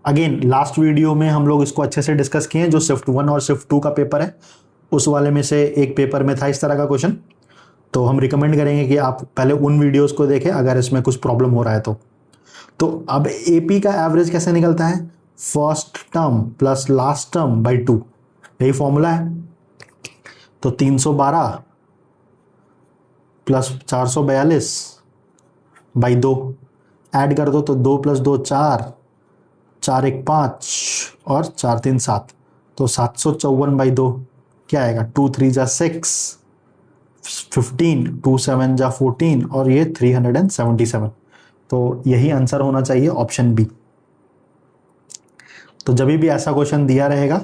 Again last video में हम लोग इसको अच्छे से डिस्कस किए हैं, जो शिफ्ट 1 और शिफ्ट 2 का पेपर है उस वाले में से एक पेपर में था इस तरह का क्वेश्चन, तो हम रिकमेंड करेंगे कि आप पहले उन वीडियोस को देखें अगर इसमें कुछ प्रॉब्लम हो रहा है तो अब एपी का एवरेज कैसे निकलता है, first term plus last term by 2, यही फॉर्मूला है। तो 312 प्लस 442 बाई 2 ऐड कर दो तो 2 + 2 4, 4 1 5 और 4 3 7, तो 754/2 क्या आएगा, 2 3 जा 6, 15, 2 7 जा 14 और ये 377। तो यही आंसर होना चाहिए ऑप्शन बी। तो जब भी ऐसा क्वेश्चन दिया रहेगा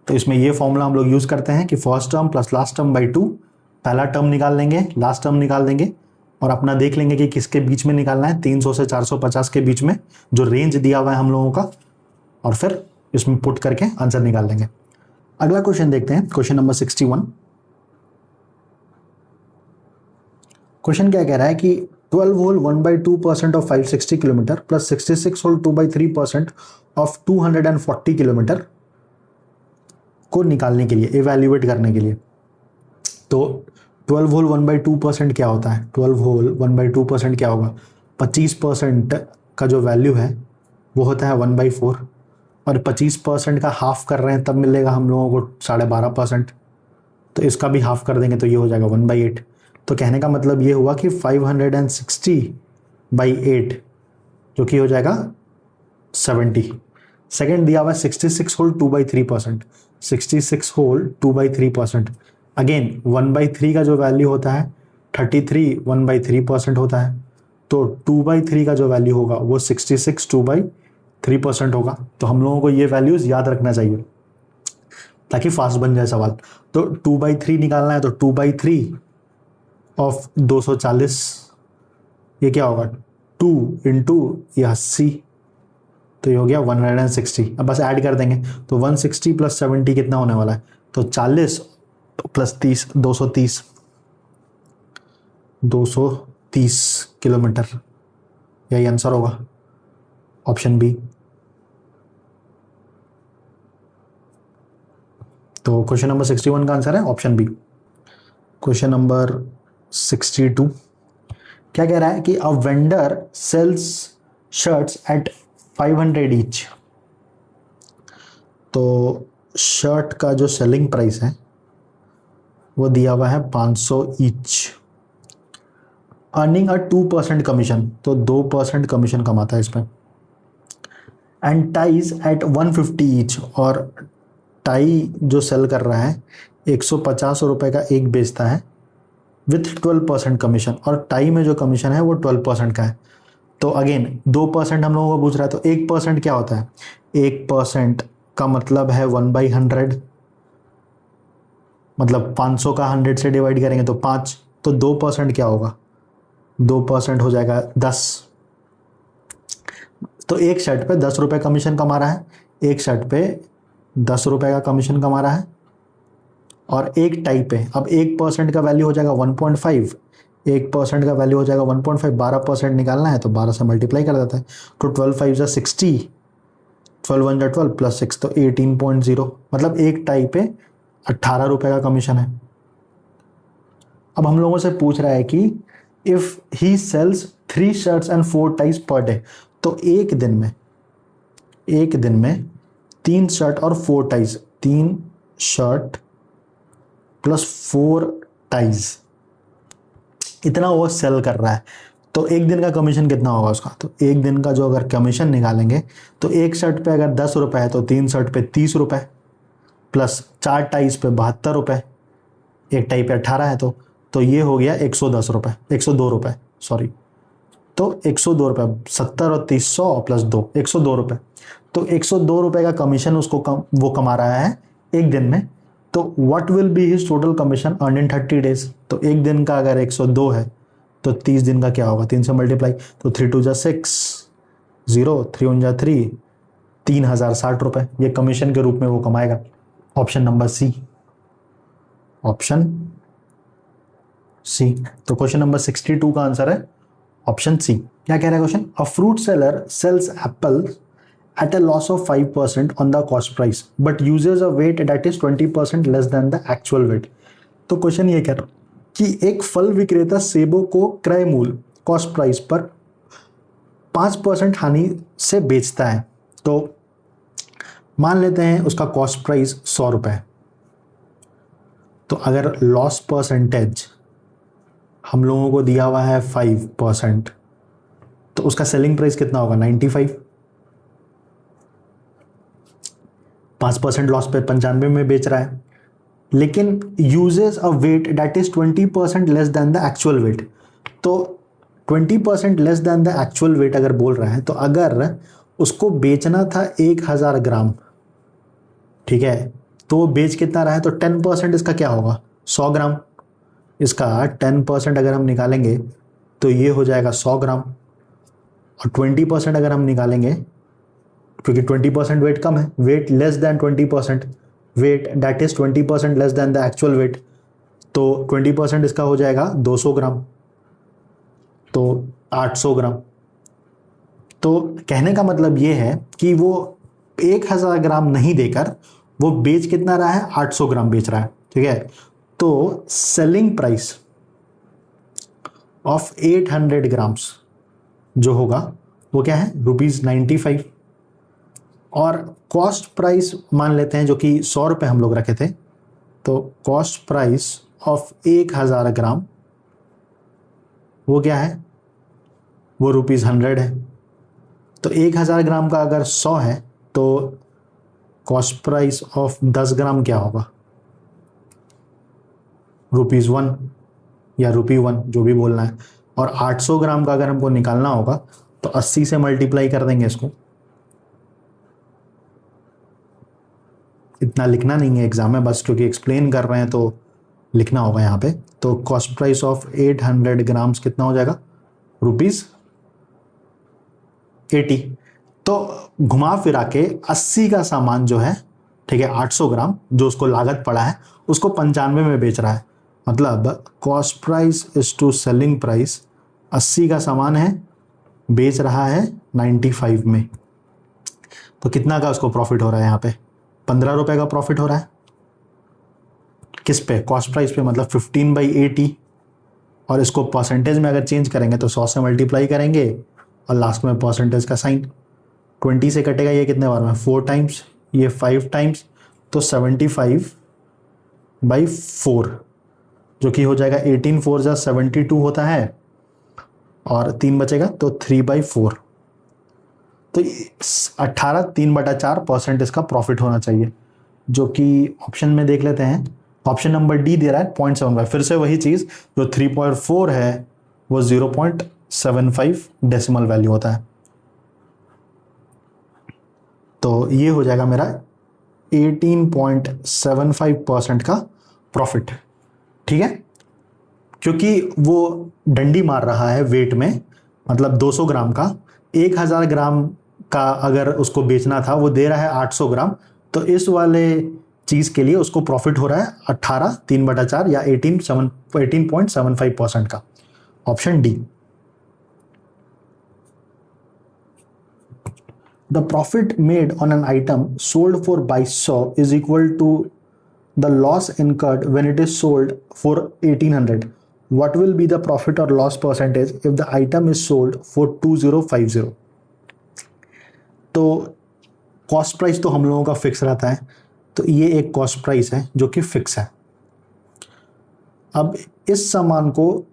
तो इसमें ये फॉर्मूला हम लोग यूज करते हैं कि first term plus last term by 2, पहला टर्म निकाल लेंगे, लास्ट टर्म निकाल देंगे और अपना देख लेंगे कि किसके बीच में निकालना है, 300 से 450 के बीच में जो रेंज दिया हुआ है हम लोगों का, और फिर इसमें पुट करके आंसर निकाल लेंगे। अगला क्वेश्चन देखते हैं, क्वेश्चन नंबर 61। क्वेश्चन क्या कह रहा है कि 12 whole 1/2% of 560 kilometre plus 66 whole 2/3% of 240 kilometre को निकालने के लिए, इवैल्यूएट करने के लिए। तो 12 होल 1/2% क्या होता है, 12 होल 1/2% क्या होगा, 25% का जो वैल्यू है वो होता है 1/4, और 25% का हाफ कर रहे हैं तब मिलेगा हम लोगों को 12.5%, तो इसका भी हाफ कर देंगे तो ये हो जाएगा 1/8। तो कहने का मतलब ये हुआ कि 560/8 जो कि हो जाएगा 70। सेकेंड दिया हुआ 66 होल 2/3%, 66 होल 2/3%, अगेन 1/3 का जो वैल्यू होता है 33 1/3% होता है, तो 2/3 का जो वैल्यू होगा वो 66 2/3% होगा। तो हम लोगों को ये वैल्यूज याद रखना चाहिए ताकि फास्ट बन जाए सवाल। तो 2/3 निकालना है तो 2/3 ऑफ 240, ये क्या होगा 2 इंटू ये 80, तो ये हो गया 160। अब बस ऐड कर देंगे तो 160 प्लस 70 कितना होने वाला है, तो 40 प्लस 30 230 किलोमीटर, यही आंसर होगा ऑप्शन बी। तो क्वेश्चन नंबर 61 का आंसर है ऑप्शन बी। क्वेश्चन नंबर 62 क्या कह रहा है कि a vendor sells shirts at 500 each. तो शर्ट का जो सेलिंग प्राइस है वो दिया हुआ है 500 ईच, अर्निंग अ 2% कमीशन, तो 2% कमीशन कमाता है इसमें, एंड टाइज एट 150 ईच, और टाई जो सेल कर रहा है 150 रुपए का एक बेचता है विथ 12% कमीशन, और टाई में जो कमीशन है वो 12% का है। तो अगेन 2% हम लोगों को पूछ रहा है, तो 1% क्या होता है, 1% का मतलब है 1/100, मतलब 500 का 100 से डिवाइड करेंगे तो 5, तो 2% क्या होगा, 2% हो जाएगा 10। तो एक शर्ट पे 10 रुपए कमीशन कमा रहा है, एक शर्ट पे 10 रुपए का कमीशन कमा रहा है, और एक टाई पे अब 1% का वैल्यू हो जाएगा 1.5, 1% का वैल्यू हो जाएगा 1.5, 12% निकालना है तो 12 से मल्टीप्लाई कर देता है, तो 12 5 जा 60, 12 1 जा 12 प्लस 6 तो 18.0, मतलब एक टाई पे 18 रुपए का कमीशन है। अब हम लोगों से पूछ रहा है कि if he sells 3 shirts and 4 ties per day, तो एक दिन में 3 शर्ट और 4 टाइज, 3 शर्ट प्लस 4 टाइज, इतना वो सेल कर रहा है, तो एक दिन का कमीशन कितना होगा उसका, तो एक दिन का जो अगर कमीशन निकालेंगे तो एक शर्ट पे अगर 10 रुपए है तो 3 शर्ट पे 30 रुपए, प्लस 4 टाइज पे 72 रुपए, एक टाई पे 18 है तो ये हो गया 110 रुपए, 102 रुपए सॉरी, तो 102 रुपए, 70 और 30 100 प्लस 2, 102 रुपए, तो 102 रुपए का कमीशन उसको वो कमा रहा है एक दिन में। तो what will be his total commission earn in 30 days, तो एक दिन का अगर 102 है तो 30 दिन का क्या होगा, 3 से मल्टीप्लाई, तो 3 2 जा 6, 0 3 1 जा 3, 3060 रुपए ये कमीशन के रूप में वो कमाएगा। Option number C, option C. तो क्वेश्चन नंबर 62 का आंसर है ऑप्शन सी। क्या कह रहा है question, a fruit seller sales Apple at a loss of 5% on the cost price but uses a weight that is 20% less than the actual weight। तो question ये कह रहा कि एक फल विक्रेता सेबों को क्रय मूल्य कॉस्ट प्राइस पर 5% हानि से बेचता है। तो मान लेते हैं उसका कॉस्ट प्राइस 100 रुपए, तो अगर लॉस परसेंटेज हम लोगों को दिया हुआ है 5%, तो उसका सेलिंग प्राइस कितना होगा 95। 5% लॉस पे 95 में बेच रहा है, लेकिन uses a weight that is 20% less than the actual weight. तो 20% less than the actual weight अगर बोल रहा है, तो अगर उसको बेचना था 1000 ग्राम, ठीक है, तो वो बेच कितना रहा है, तो 10% इसका क्या होगा, 100 ग्राम। इसका 10% अगर हम निकालेंगे तो ये हो जाएगा 100 ग्राम, और 20% अगर हम निकालेंगे, क्योंकि 20% वेट कम है, weight less than 20%, weight that is 20% less than the actual weight, तो 20% इसका हो जाएगा 200 ग्राम, तो 800 ग्राम। तो कहने का मतलब ये है कि वो 1000 ग्राम नहीं देकर वो बेच कितना रहा है, 800 ग्राम बेच रहा है, ठीक है। तो सेलिंग प्राइस ऑफ 800 ग्राम्स जो होगा वो क्या है, ₹95। और कॉस्ट प्राइस मान लेते हैं जो कि 100 रुपये हम लोग रखे थे, तो कॉस्ट प्राइस ऑफ 1000 ग्राम वो क्या है, वो ₹100 है। तो 1000 ग्राम का अगर 100 है तो कॉस्ट प्राइस ऑफ 10 ग्राम क्या होगा, ₹1 या ₹1 जो भी बोलना है। और 800 ग्राम का अगर हमको निकालना होगा तो 80 से मल्टीप्लाई कर देंगे इसको। इतना लिखना नहीं है एग्जाम में, बस क्योंकि एक्सप्लेन कर रहे हैं तो लिखना होगा यहाँ पे। तो कॉस्ट प्राइस ऑफ 800 ग्राम्स कितना हो जाएगा, ₹80। तो घुमा फिरा के 80 का सामान जो है, ठीक है, 800 ग्राम जो उसको लागत पड़ा है उसको 95 में बेच रहा है। मतलब cost price is to selling price, 80 का सामान है, बेच रहा है 95 में। तो कितना का उसको प्रॉफिट हो रहा है यहाँ पे, 15 रुपए का प्रॉफिट हो रहा है। किस पे, कॉस्ट प्राइस पे, मतलब 15/80। और इसको परसेंटेज में अगर चेंज करेंगे तो 100 से मल्टीप्लाई करेंगे और लास्ट में परसेंटेज का साइन। 20 से कटेगा ये कितने बार में, 4 टाइम्स, ये 5 टाइम्स, तो 75/4 जो कि हो जाएगा 18 4 जा 72 होता है, और 3 बचेगा तो 3/4। तो 18 3/4% इसका प्रॉफिट होना चाहिए, जो कि ऑप्शन में देख लेते हैं। ऑप्शन नंबर डी दे रहा है 0.75। फिर से वही चीज, जो 3.4 है वो 0.75 डेसिमल वैल्यू होता है। तो ये हो जाएगा मेरा 18.75% का प्रॉफिट, ठीक है। क्योंकि वो डंडी मार रहा है वेट में, मतलब 200 ग्राम का, 1000 ग्राम का अगर उसको बेचना था वो दे रहा है 800 ग्राम, तो इस वाले चीज के लिए उसको प्रॉफिट हो रहा है 18 3/4 या 18.75% का। Option D. The profit made on an item sold for 2200 is equal to the loss incurred when it is sold for 1800. What will be the profit or loss percentage if the item is sold for 2050? तो cost price तो हम लोगों का fix रहता है, तो ये एक कॉस्ट प्राइस है जो कि फिक्स है। अब इस सामान को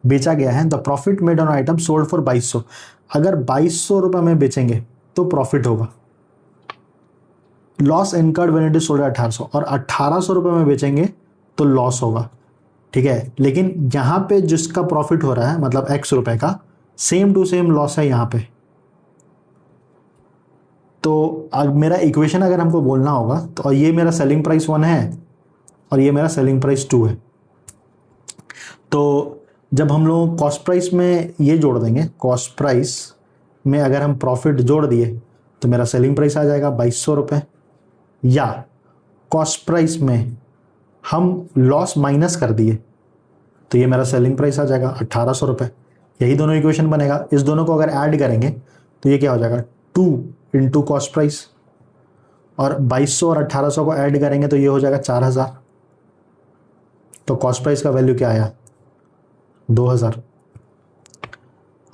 बेचा गया है, the profit made on item sold for 2200। अगर 2200 रुपये में बेचेंगे तो प्रॉफिट होगा। Loss incurred when it is sold 1800, और 1800 रुपये में बेचेंगे तो लॉस होगा, ठीक है। लेकिन यहाँ पे जिसका प्रॉफिट हो रहा है, मतलब x रुपए का, सेम टू सेम लॉस है यहाँ पे। तो अब मेरा इक्वेशन अगर हमको बोलना होगा, तो ये मेरा सेलिंग प्राइस 1 है और ये मेरा सेलिंग प्राइस 2 है। तो जब हम लोग कॉस्ट प्राइस में ये जोड़ देंगे, कॉस्ट प्राइस में अगर हम प्रॉफिट जोड़ दिए तो मेरा सेलिंग प्राइस आ जाएगा 2200 रुपये, या कॉस्ट प्राइस में हम लॉस माइनस कर दिए तो ये मेरा सेलिंग प्राइस आ जाएगा 1800 रुपये। यही दोनों इक्वेशन बनेगा। इस दोनों को अगर ऐड करेंगे तो ये क्या हो जाएगा, 2 इंटू कॉस्ट प्राइस, और 2200 और 1800 को ऐड करेंगे तो ये हो जाएगा 4000। तो कॉस्ट प्राइस का वैल्यू क्या आया, 2000।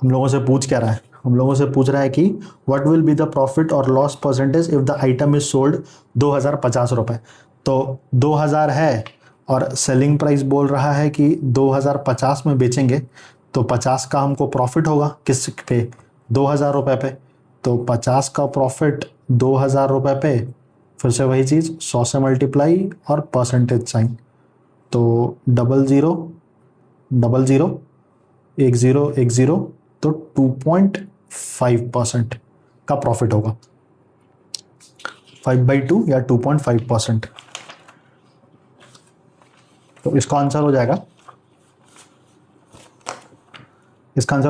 हम लोगों से पूछ क्या रहा है, हम लोगों से पूछ रहा है कि what will be the profit और loss percentage if the item is sold 2050 रुपये। तो 2000 है और सेलिंग प्राइस बोल रहा है कि 2050 में बेचेंगे, तो 50 का हमको प्रॉफिट होगा किस पे, 2000 रुपये पे। तो 50 का प्रॉफिट 2000 रुपये पे फिर से वही चीज़, 100 से मल्टीप्लाई और परसेंटेज साइन, तो 0000 1010, तो 2.5% का प्रॉफिट होगा, 5/2 या 2.5%। तो इसका आंसर हो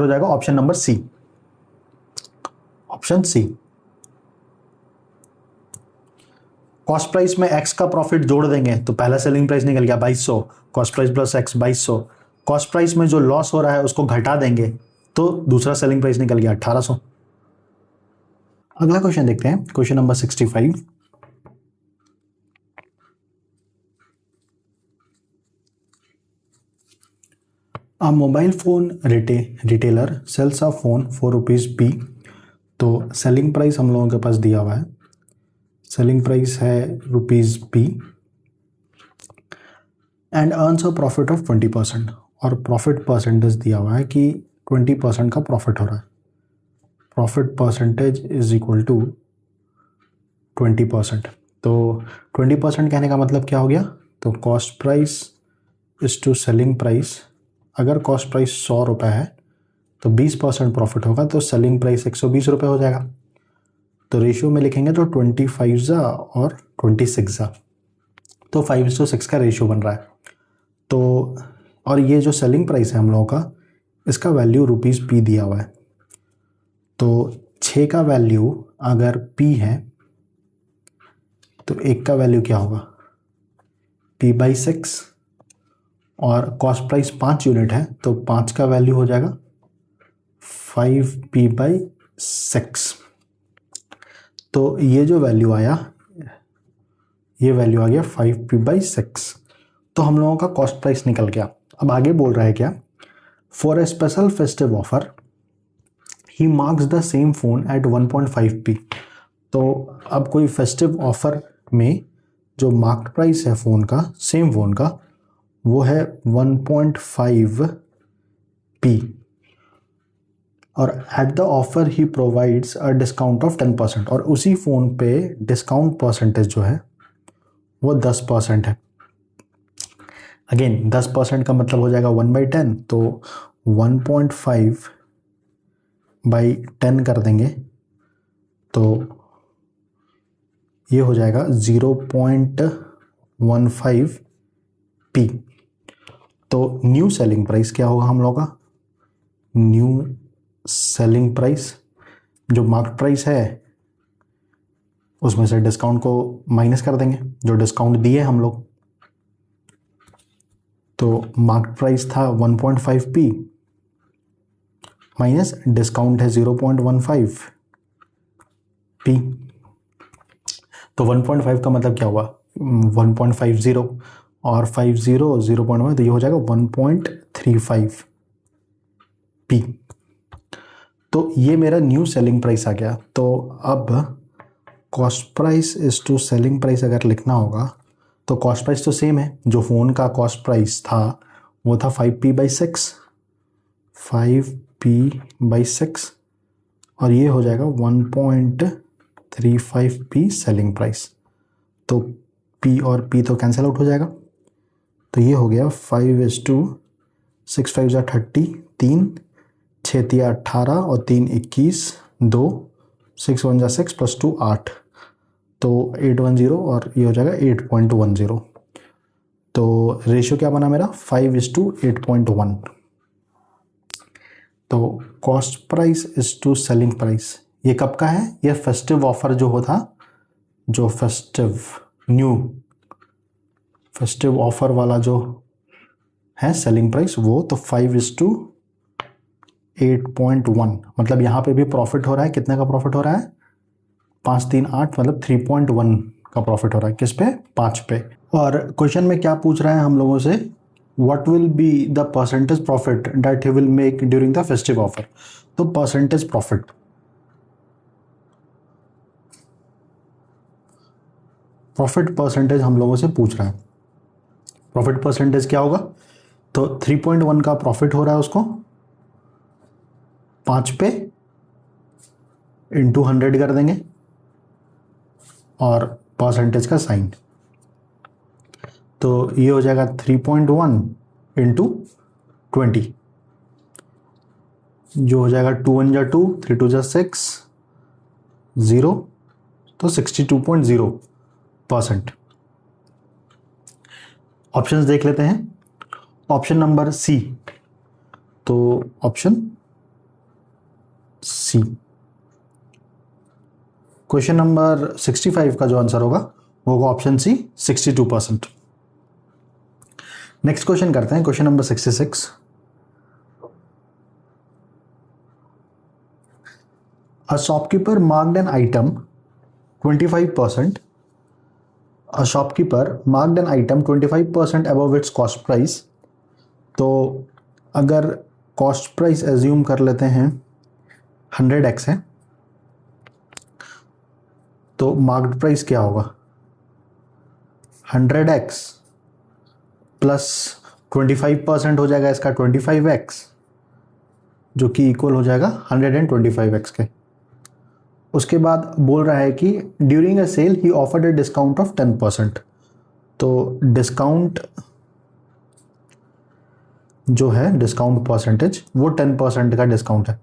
जाएगा, option number C, option C. Cost price में एक्स का प्रॉफिट जोड़ देंगे तो पहला सेलिंग प्राइस निकल गया 2200, cost price plus X 2200। Cost price में जो लॉस हो रहा है उसको घटा देंगे तो दूसरा सेलिंग प्राइस निकल गया 1800। अगला क्वेश्चन देखते हैं, question number 65। A mobile phone retailer sells a phone for rupees P। तो सेलिंग प्राइस हम लोगों के पास दिया हुआ है, सेलिंग प्राइस है rupees P and earns a profit of 20%, और प्रॉफिट परसेंटेज दिया हुआ है कि 20% का प्रॉफिट हो रहा है। Profit percentage is equal to 20%। तो 20% कहने का मतलब क्या हो गया, तो cost price is to selling price, अगर कॉस्ट प्राइस 100 रुपये है तो 20% प्रॉफिट होगा, तो सेलिंग प्राइस 120 रुपये हो जाएगा। तो रेशियो में लिखेंगे तो 25 और 26, तो 5:6 का रेशियो बन रहा है। तो और ये जो सेलिंग प्राइस है हम लोगों का, इसका वैल्यू रुपीज P दिया हुआ है। तो 6 का वैल्यू अगर P है तो 1 का वैल्यू क्या होगा, P/6, और कॉस्ट प्राइस 5 यूनिट है तो 5 का वैल्यू हो जाएगा 5P/6। तो ये जो वैल्यू आया, ये वैल्यू आ गया 5P/6। तो हम लोगों का कॉस्ट प्राइस निकल गया। अब आगे बोल रहा है क्या, for a special festive offer he marks the same phone at 1.5P। तो अब कोई फेस्टिव ऑफर में जो मार्क प्राइस है फ़ोन का, सेम फ़ोन का, वो है 1.5P, और at the offer he provides a discount of 10%, और उसी फ़ोन पे डिस्काउंट परसेंटेज जो है वो 10% है। अगेन 10% का मतलब हो जाएगा 1/10, तो 1.5/10 कर देंगे तो ये हो जाएगा 0.15P। तो न्यू सेलिंग प्राइस क्या होगा हम लोग का, न्यू सेलिंग प्राइस जो मार्केट प्राइस है उसमें से डिस्काउंट को माइनस कर देंगे, जो डिस्काउंट दिए हम लोग। तो मार्केट प्राइस था 1.5P माइनस डिस्काउंट है 0.15P। तो 1.5 का मतलब क्या हुआ, 1.50, और 50 0.1, तो ये हो जाएगा 1.35P। तो ये मेरा न्यू सेलिंग प्राइस आ गया। तो अब cost price is to selling price अगर लिखना होगा तो कॉस्ट प्राइस तो सेम है, जो फ़ोन का कॉस्ट प्राइस था वो था 5P/6, और ये हो जाएगा 1.35P सेलिंग प्राइस। तो P और P तो कैंसिल आउट हो जाएगा, तो ये हो गया 5:6, 5 30, 3 6 18 और 3 21, 2 6 1 6 + 2 8, तो 810, और ये हो जाएगा 8.10। तो रेशियो क्या बना मेरा, 5:8.1। तो cost price is to selling price, ये कब का है, ये फेस्टिव ऑफर जो होता, जो फेस्टिव ऑफर वाला जो है सेलिंग प्राइस वो, तो 5:8.1। मतलब यहाँ पे भी प्रॉफिट हो रहा है, कितने का प्रॉफिट हो रहा है, 5 3 8, मतलब 3.1 का प्रॉफिट हो रहा है, किस पे, 5 पे। और क्वेश्चन में क्या पूछ रहा है हम लोगों से, what will be the percentage profit that he will make during the festive offer. तो परसेंटेज प्रॉफिट परसेंटेज हम लोगों से पूछ रहा है। प्रॉफिट परसेंटेज क्या होगा, तो 3.1 का प्रॉफिट हो रहा है उसको, 5 पे × 100 कर देंगे, और परसेंटेज का साइन। तो ये हो जाएगा 3.1 इंटू 20, जो हो जाएगा 2 1 जा 2, 3 2 जा 6, 0, तो 62.0%। ऑप्शंस देख लेते हैं। ऑप्शन नंबर सी, तो ऑप्शन सी, क्वेश्चन नंबर 65 का जो आंसर होगा वो होगा ऑप्शन सी, 62%। नेक्स्ट क्वेश्चन करते हैं, question number 66। A shopkeeper marked an item 25%. A shopkeeper marked an item 25% above its cost price. तो अगर कॉस्ट प्राइस एज्यूम कर लेते हैं 100x है, तो मार्क्ड प्राइस क्या होगा? 100x प्लस 25% हो जाएगा इसका 25x, जो कि इक्वल हो जाएगा 125x के। उसके बाद बोल रहा है कि during a sale he offered a discount of 10%। तो डिस्काउंट जो है, डिस्काउंट परसेंटेज, वो 10% का डिस्काउंट है।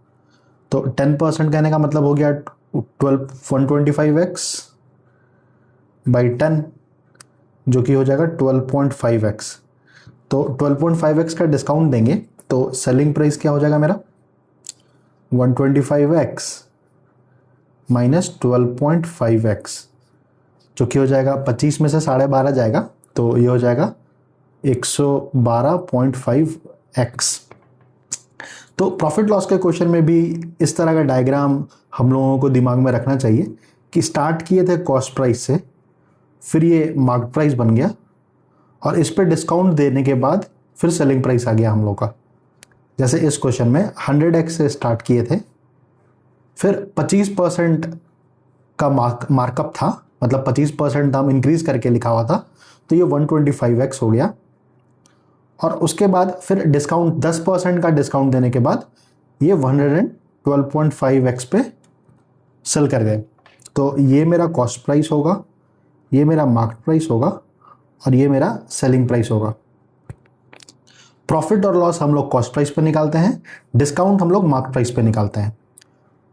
तो 10% कहने का मतलब हो गया 125x बाई 10, जो कि हो जाएगा 12.5x। तो 12.5x का डिस्काउंट देंगे तो सेलिंग प्राइस क्या हो जाएगा मेरा? 125x माइनस 12.5x, जो कि हो जाएगा 25 में से 12.5 जाएगा, तो ये हो जाएगा 112.5x। तो प्रॉफिट लॉस के क्वेश्चन में भी इस तरह का डायग्राम हम लोगों को दिमाग में रखना चाहिए कि स्टार्ट किए थे कॉस्ट प्राइस से, फिर ये मार्केट प्राइस बन गया, और इस पे डिस्काउंट देने के बाद फिर सेलिंग प्राइस आ गया हम लोग का। जैसे इस क्वेश्चन में 100x से स्टार्ट किए थे, फिर 25% का मार्कअप था, मतलब 25% दाम इंक्रीज करके लिखा हुआ था, तो ये 125x हो गया। और उसके बाद फिर डिस्काउंट 10% का डिस्काउंट देने के बाद ये 112.5x पे सेल कर गए। तो ये मेरा कॉस्ट प्राइस होगा, ये मेरा मार्केट प्राइस होगा, और ये मेरा सेलिंग प्राइस होगा। प्रॉफिट और लॉस हम लोग कॉस्ट प्राइस पे निकालते हैं, डिस्काउंट हम लोग मार्केट प्राइस पे निकालते हैं।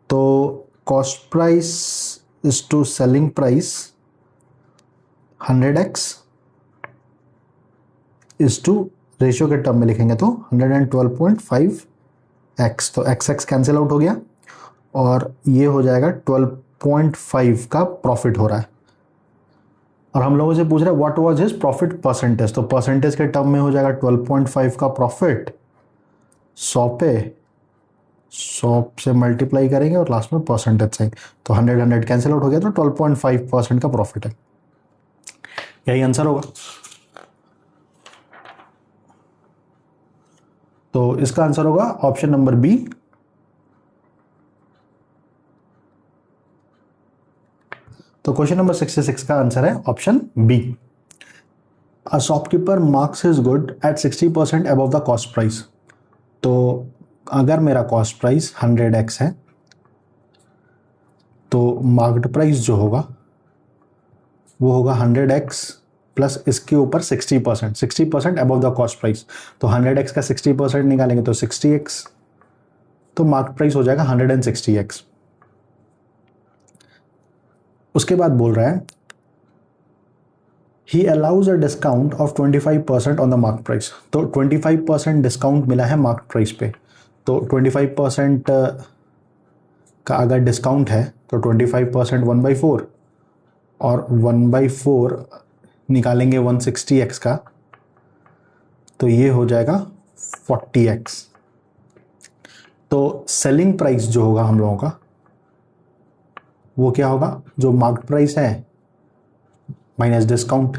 तो cost price is to selling price 100x is to, ratio के टर्म में लिखेंगे तो 112.5x, तो x कैंसिल आउट हो गया, और ये हो जाएगा 12.5 का प्रॉफिट हो रहा है। और हम लोगों से पूछ रहा है what was his profit percentage, तो परसेंटेज के टर्म में हो जाएगा 12.5 का प्रॉफिट 100 पे 100 से मल्टीप्लाई करेंगे और लास्ट में परसेंटेज साइन, तो 100 कैंसिल आउट हो गया, तो 12.5% का प्रॉफिट है। यही आंसर होगा। तो इसका आंसर होगा ऑप्शन नंबर बी। तो क्वेश्चन नंबर 66 का आंसर है option B. A shopkeeper marks his good at 60% above the cost price. तो अगर मेरा कॉस्ट प्राइस 100x है, तो मार्केट प्राइस जो होगा वो होगा 100x प्लस इसके ऊपर 60% अबव द कॉस्ट प्राइस। तो 100x का 60% निकालेंगे तो 60x, तो मार्केट प्राइस हो जाएगा 160x। उसके बाद बोल रहा है ही allows a discount of 25% on the market price. तो 25% डिस्काउंट मिला है मार्केट प्राइस पे, तो 25% का अगर डिस्काउंट है तो 25% 1/4, और 1/4 निकालेंगे 160x का, तो ये हो जाएगा 40x। तो सेलिंग प्राइस जो होगा हम लोगों का वो क्या होगा? जो मार्केट प्राइस है माइनस डिस्काउंट।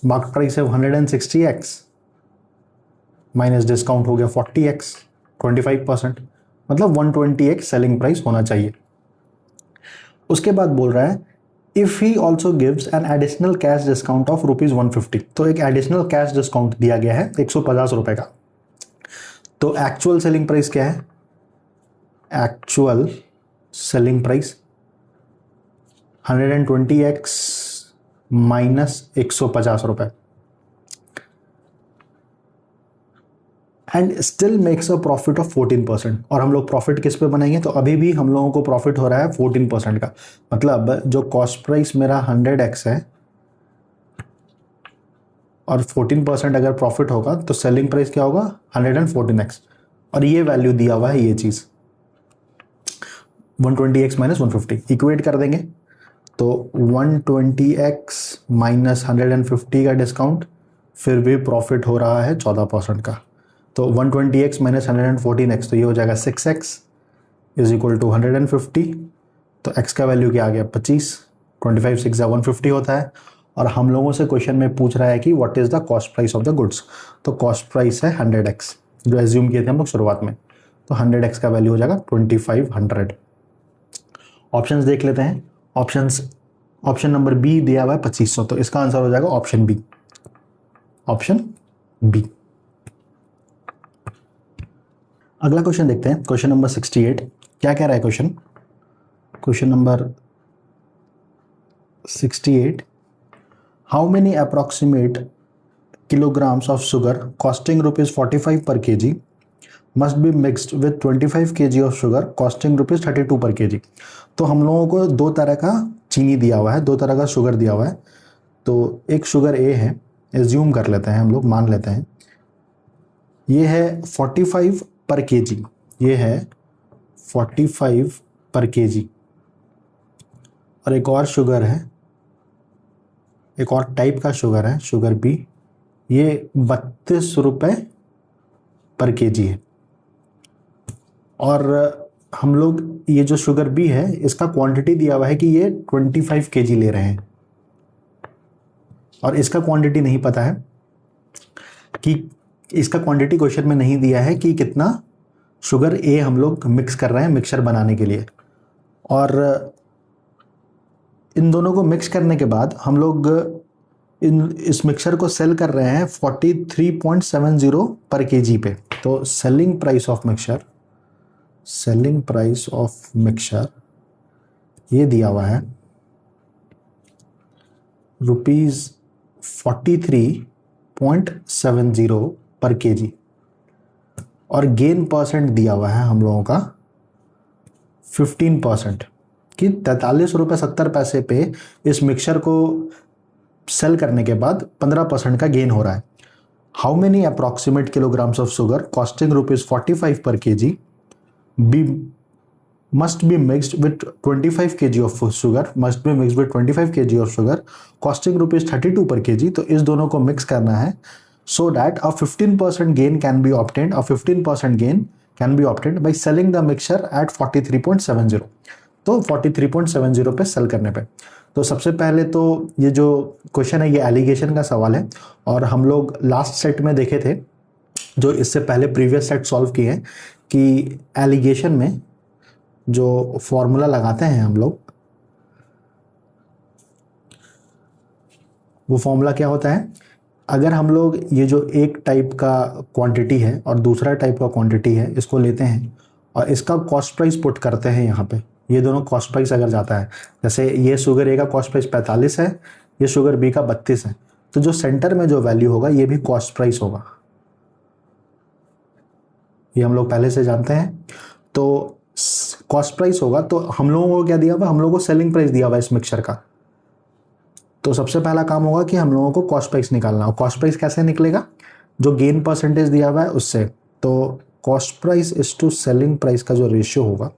मार्केट प्राइस है 160x माइनस डिस्काउंट हो गया 40x, 25%, मतलब 120x सेलिंग प्राइस होना चाहिए। उसके बाद बोल रहा है if he also gives an additional cash discount of ₹150। तो एक एडिशनल कैश डिस्काउंट दिया गया है 150 रुपए का। तो एक्चुअल सेलिंग प्राइस क्या है? Actual selling price 120x minus 150 रुपये and still makes a profit of 14%। और हम लोग प्रॉफिट किस पे बनाएंगे, तो अभी भी हम लोगों को प्रॉफिट हो रहा है 14% का। मतलब जो कॉस्ट प्राइस मेरा 100x है और 14% अगर प्रॉफिट होगा तो सेलिंग प्राइस क्या होगा 114x। और ये वैल्यू दिया हुआ है, ये चीज 120x माइनस 150 इक्वेट कर देंगे तो 120x माइनस 150 का डिस्काउंट, फिर भी प्रॉफिट हो रहा है 14% का। तो 120x माइनस 114x, तो ये हो जाएगा 6x इज इक्वल टू 150। तो x का वैल्यू क्या आ गया 25, 25 6 150 होता है। और हम लोगों से क्वेश्चन में पूछ रहा है कि what is the cost price of the goods, तो कॉस्ट प्राइस है 100x जो एज्यूम किए थे हम लोग शुरुआत में। तो 100x का वैल्यू हो जाएगा 2500। ऑप्शंस देख लेते हैं। ऑप्शन नंबर बी दिया हुआ है 2500, तो इसका आंसर हो जाएगा ऑप्शन बी, ऑप्शन बी। अगला क्वेश्चन देखते हैं, क्वेश्चन नंबर 68। क्या कह रहा है question, question number 68, how many approximate kilograms of sugar costing rupees 45 per kg must be mixed with 25 kg of sugar costing rupees 32 per kg। तो हम लोगों को दो तरह का चीनी दिया हुआ है, दो तरह का शुगर दिया हुआ है। तो एक शुगर ए है, एज्यूम कर लेते हैं हम लोग, मान लेते हैं ये है 45 पर केजी, ये है 45 पर केजी। और एक और शुगर है, एक और टाइप का शुगर है, शुगर बी, ये 32 रुपये पर केजी है। और हम लोग ये जो शुगर बी है इसका क्वांटिटी दिया हुआ है कि ये 25 केजी ले रहे हैं, और इसका क्वांटिटी नहीं पता है कि इसका क्वांटिटी क्वेश्चन में नहीं दिया है कि कितना शुगर ए हम लोग मिक्स कर रहे हैं मिक्सचर बनाने के लिए। और इन दोनों को मिक्स करने के बाद हम लोग इस मिक्सचर को सेल कर रहे हैं 43.70 पर केजी पे। तो सेलिंग प्राइस ऑफ मिक्सचर ये दिया हुआ है ₹43.70 पर केजी। और गेन परसेंट दिया हुआ है हम लोगों का 15%, कि 43 रुपये 70 पैसे पे इस मिक्सचर को सेल करने के बाद 15% का गेन हो रहा है। How many approximate kilograms of sugar costing ₹45 पर KG must be mixed with 25 kg of sugar costing ₹32 per kg। तो इस दोनों को मिक्स करना है so that a 15% gain can be obtained by selling the mixture at 43.70। तो 43.70 पे cell करने पे। तो सबसे पहले तो ये जो क्वेश्चन है ये एलिगेशन का सवाल है, और हम लोग लास्ट सेट में देखे थे, जो इससे पहले प्रीवियस सेट सॉल्व किए हैं, कि एलिगेशन में जो फॉर्मूला लगाते हैं हम लोग, वो फॉर्मूला क्या होता है, अगर हम लोग ये जो एक टाइप का क्वांटिटी है और दूसरा टाइप का क्वांटिटी है इसको लेते हैं और इसका कॉस्ट प्राइस पुट करते हैं यहाँ पे, ये दोनों कॉस्ट प्राइस अगर जाता है, जैसे ये शुगर ए का कॉस्ट प्राइस 45 है, ये शुगर बी का 32 है, तो जो सेंटर में जो वैल्यू होगा ये भी कॉस्ट प्राइस होगा, ये हम लोग पहले से जानते हैं। तो कॉस्ट प्राइस होगा, तो हम लोगों को क्या दिया हुआ, हम लोगों को सेलिंग प्राइस दिया हुआ है इस मिक्सचर का। तो सबसे पहला काम होगा कि हम लोगों को कॉस्ट प्राइस निकालना। और कॉस्ट प्राइस कैसे निकलेगा, जो गेन परसेंटेज दिया हुआ है उससे। तो cost price is to selling price का जो रेशियो होगा,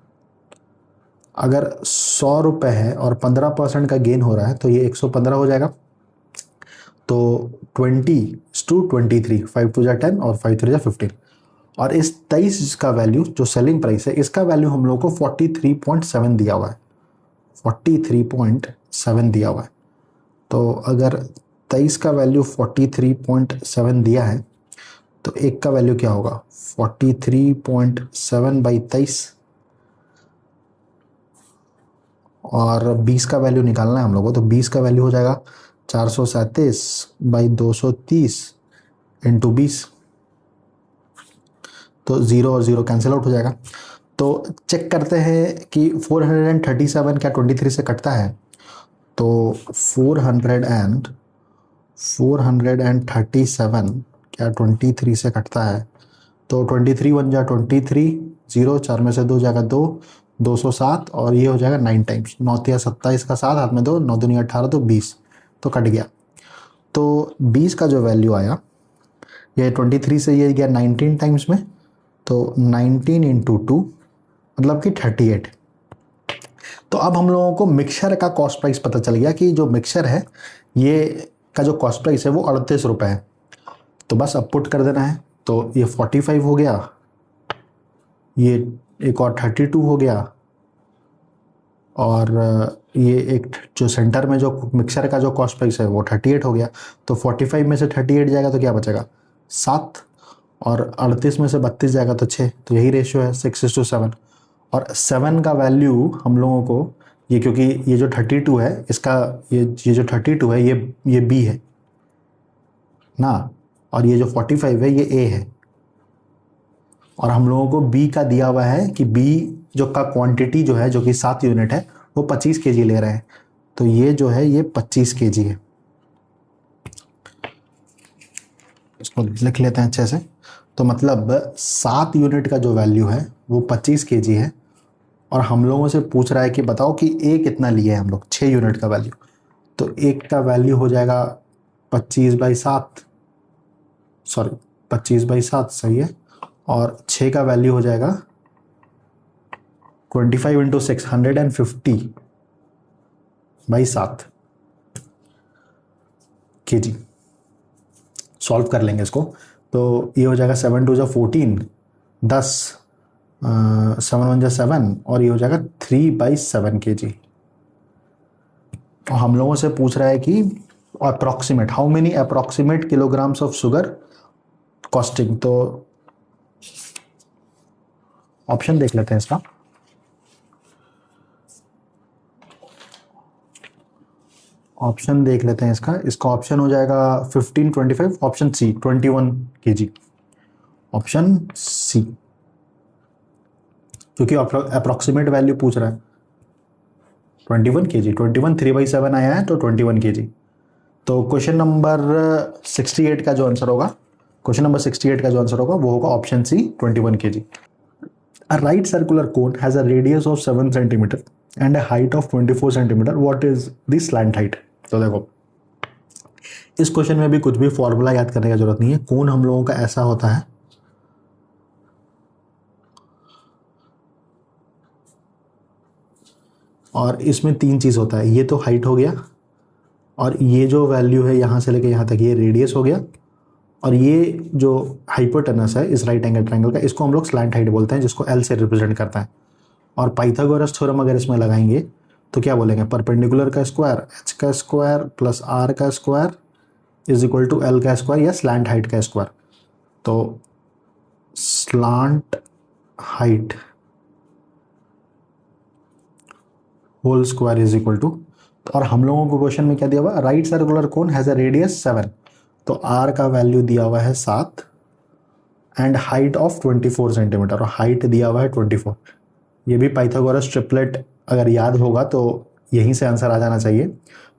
अगर 100 रुपये है और 15% का गेन हो रहा है तो ये 115 हो जाएगा। तो 20:23, 5 2 10 और 5 3 15। और इस 23 का वैल्यू जो सेलिंग प्राइस है, इसका वैल्यू हम लोग को 43.7 दिया हुआ है, 43.7 दिया हुआ है। तो अगर 23 का वैल्यू 43.7 दिया है तो एक का वैल्यू क्या होगा, 43.7 बाई 23, और 20 का वैल्यू निकालना है हम लोग को। तो 20 का वैल्यू हो जाएगा 437 बाई 230 इंटू 20। तो 0 और 0 कैंसिल आउट हो जाएगा। तो चेक करते हैं कि 437 क्या 23 से कटता है। तो 437 क्या 23 से कटता है। तो 23 बन जा 23, 0 4 में से 2 जाएगा 2, 207 और ये हो जाएगा 9 टाइम्स। 9 तिया 27 का 7 हाथ में 2, 9 दूनी 18 तो 20, तो कट गया। तो 20 का जो वैल्यू आया ये 23 से ये गया 19 टाइम्स में, तो 19 इंटू 2 मतलब कि 38। तो अब हम लोगों को मिक्सचर का कॉस्ट प्राइस पता चल गया कि जो मिक्सचर है ये का जो कॉस्ट प्राइस है वो 38 रुपये है। तो बस अब पुट कर देना है। तो ये 45 हो गया, ये एक और 32 हो गया, और ये एक जो सेंटर में जो मिक्सचर का जो कॉस्ट प्राइस है वो 38 हो गया। तो 45 में से 38 जाएगा तो क्या बचेगा 7, और 38 में से 32 जाएगा तो 6। तो यही रेशियो है 6:7। और 7 का वैल्यू हम लोगों को ये, क्योंकि ये जो 32 है इसका ये जो 32 है ये बी है ना, और ये जो 45 है ये ए है। और हम लोगों को बी का दिया हुआ है कि बी जो का क्वांटिटी जो है जो कि 7 यूनिट है वो 25 केजी ले रहे हैं। तो ये जो है ये 25 केजी है। इसको लिख लेते हैं अच्छे से। तो मतलब 7 यूनिट का जो वैल्यू है वो 25 केजी है, और हम लोगों से पूछ रहा है कि बताओ कि ए कितना लिए हैं हम लोग, 6 यूनिट का वैल्यू। तो एक का वैल्यू हो जाएगा 25/7, सॉरी 25/7 सही है, और 6 का वैल्यू हो जाएगा 25 इंटू 6 150/7 केजी। सॉल्व कर लेंगे इसको। तो ये हो जाएगा 7 2 14, 10 7 1 7, और ये हो जाएगा 3/7 केजी। और हम लोगों से पूछ रहा है कि approximate how many approximate kilograms of sugar costing. तो ऑप्शन देख लेते हैं इसका। ऑप्शन देख लेते हैं इसका ऑप्शन हो जाएगा 15 25, option C 21 KG, option C, क्योंकि अप्रॉक्सीमेट वैल्यू पूछ रहा है। 21 केजी, 21 3/7 आया है तो 21 केजी। तो क्वेश्चन नंबर 68 का जो आंसर होगा, क्वेश्चन नंबर 68 का जो आंसर होगा वो होगा option C 21 KG. A right circular cone has a radius of 7 centimeter and a height of 24 centimeter. What is the slant height? तो देखो इस क्वेश्चन में भी कुछ भी फॉर्मूला याद करने की जरूरत नहीं है। कोन हम लोगों का ऐसा होता है, और इसमें 3 चीज होता है। ये तो हाइट हो गया, और ये जो वैल्यू है यहां से लेके यहां तक ये रेडियस हो गया, और ये जो हाइपोटेनस है इस राइट एंगल ट्रायंगल का इसको हम लोग स्लैंट हाइट बोलते हैं, जिसको एल से रिप्रेजेंट करता है। और पाइथागोरस थ्योरम अगर इसमें लगाएंगे तो क्या बोलेंगे, परपेंडिकुलर का स्क्वायर एच का स्क्वायर प्लस आर का square is equal to L का स्क्वायर या स्लैंट हाइट का स्क्वायर। तो slant height whole square is equal to, और हम लोगों को क्वेश्चन में क्या दिया हुआ, right circular cone has a radius 7, तो आर का वैल्यू दिया हुआ है 7 एंड हाइट ऑफ 24 सेंटीमीटर, और हाइट दिया हुआ है 24। ये भी पाइथागोरस ट्रिपलेट अगर याद होगा तो यहीं से आंसर आ जाना चाहिए।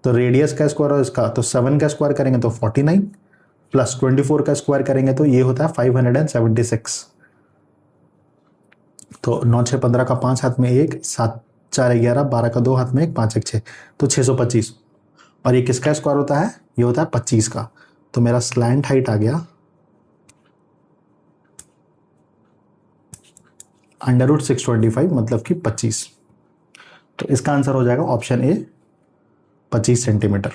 तो रेडियस का स्क्वायर और इसका, तो 7 का स्क्वायर करेंगे तो 49 प्लस 24 का स्क्वायर करेंगे तो ये होता है 576। तो 9 6 15 का 5 हाथ में 1, 7 4 11, 12 का 2 हाथ में 1, 5 1 6, तो 625। और ये किसका स्क्वायर होता है, ये होता है 25 का। तो मेरा स्लैंट हाइट आ गया √625 मतलब कि 25। तो इसका आंसर हो जाएगा ऑप्शन ए 25 सेंटीमीटर।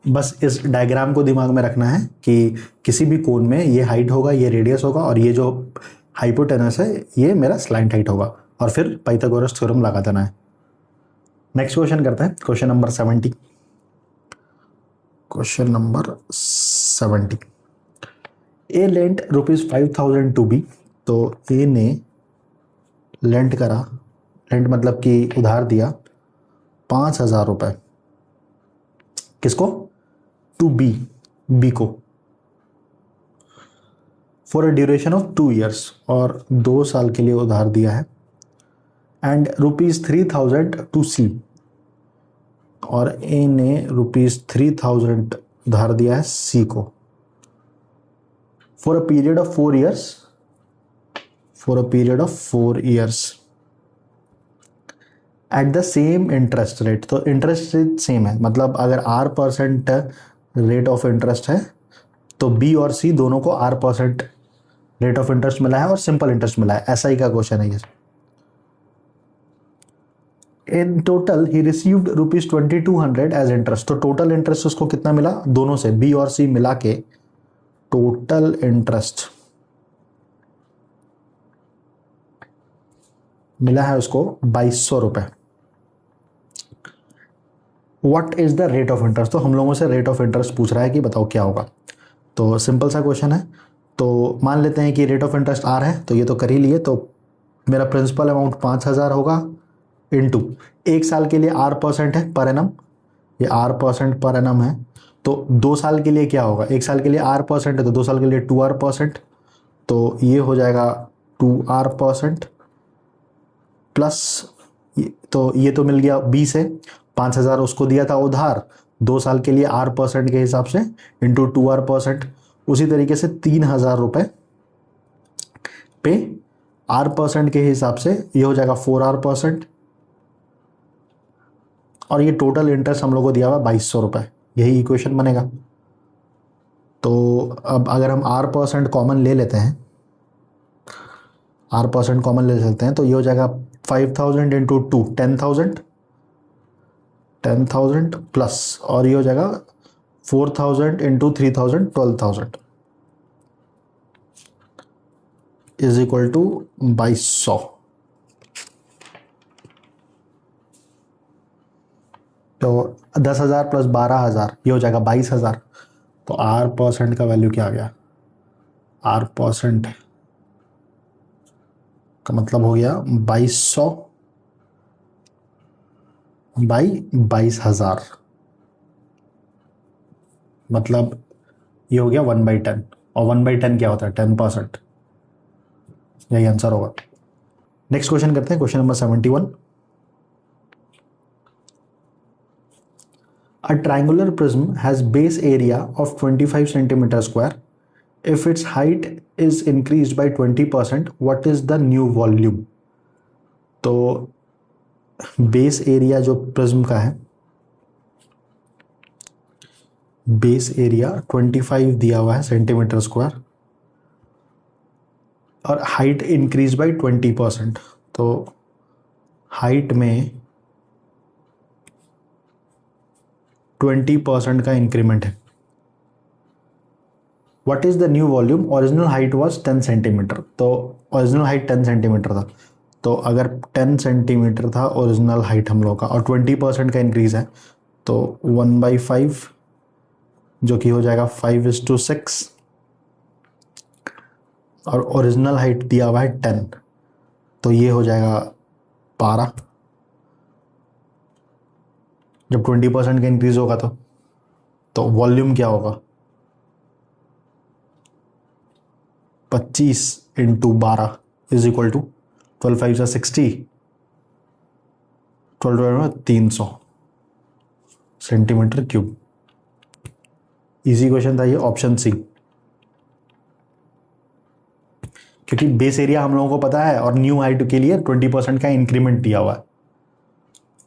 बस इस डायग्राम को दिमाग में रखना है कि किसी भी कोन में ये हाइट होगा, ये रेडियस होगा, और ये जो हाइपोटेनस है ये मेरा स्लैंट हाइट होगा, और फिर पाइथागोरस थ्योरम लगा देना है। नेक्स्ट क्वेश्चन करते हैं, question number 70। Question number 70, A lent ₹5,000 to B. तो ए ने लेंट करा, लेंट मतलब कि उधार दिया 5,000 रुपए, किसको, टू बी, बी को, for a duration of 2 years, और 2 साल के लिए उधार दिया है, एंड ₹3,000 टू सी, और ए ने ₹3,000 उधार दिया है सी को, for a period of 4 years, for a period of 4 years at the same interest rate. तो इंटरेस्ट रेट सेम है, मतलब अगर R% रेट ऑफ इंटरेस्ट है तो बी और सी दोनों को R% रेट ऑफ इंटरेस्ट मिला है और सिंपल इंटरेस्ट मिला है। एसआई का क्वेश्चन है ये। In total he received ₹2200 as interest. तो टोटल इंटरेस्ट उसको कितना मिला, दोनों से बी और सी मिला के टोटल इंटरेस्ट मिला है उसको ₹2200। What is the rate of interest. तो हम लोगों से रेट ऑफ इंटरेस्ट पूछ रहा है कि बताओ क्या होगा। तो सिंपल सा क्वेश्चन है। तो मान लेते हैं कि रेट ऑफ इंटरेस्ट R है, तो ये तो कर ही लिए। तो मेरा प्रिंसिपल अमाउंट 5,000 होगा इनटू 1 साल के लिए R% है पर एनम, ये R% पर एनम है। तो 2 साल के लिए क्या होगा, 1 साल के लिए R% है तो 2 साल के लिए 2R%, तो ये हो जाएगा 2R% प्लस, तो ये तो मिल गया B से, 5,000 उसको दिया था उधार 2 साल के लिए R% के हिसाब से इंटू 2R%। उसी तरीके से 3,000 रुपये पे R% के हिसाब से ये हो जाएगा 4R%, और ये टोटल इंटरेस्ट हम लोग को दिया हुआ 2,200 रुपये। यही इक्वेशन बनेगा। तो अब अगर हम R% कॉमन ले लेते हैं, R% कॉमन ले लेते हैं, तो ये हो जाएगा 5,000 इंटू 2 10,000 प्लस, और ये हो जाएगा 4,000 इंटू 3,000 12,000 इज इक्वल टू 2,200। तो 10,000 प्लस 12,000 ये हो जाएगा 22,000। तो R% का वैल्यू क्या आ गया, R% का मतलब हो गया 2,200 बाई 22,000, मतलब ये हो गया 1/10। और 1/10 क्या होता है, 10%। यही आंसर होगा। नेक्स्ट क्वेश्चन करते हैं, question number 71। A triangular prism has base area of 25 centimeter square. If its height is increased by 20%, what is the new volume? तो बेस एरिया जो प्रिज्म का है, बेस एरिया 25 दिया हुआ है सेंटीमीटर स्क्वायर, और हाइट इंक्रीज बाय 20%। तो height में 20% का इंक्रीमेंट है। What is the new volume, original height was 10 centimetre. तो ओरिजिनल हाइट 10 सेंटीमीटर था, तो अगर 10 सेंटीमीटर था ओरिजिनल हाइट हम लोग का, और 20% का इंक्रीज है, तो 1/5 जो कि हो जाएगा 5:6, और ओरिजिनल हाइट दिया हुआ है 10, तो ये हो जाएगा 12। जब 20% का इंक्रीज होगा तो वॉल्यूम क्या होगा, 25 into 12 is equal to 12 5 60, 12 300 centimetre cube. Easy question था ये, ऑप्शन सी, क्योंकि बेस एरिया हम लोगों को पता है और न्यू हाइट के लिए 20% का इंक्रीमेंट दिया हुआ है,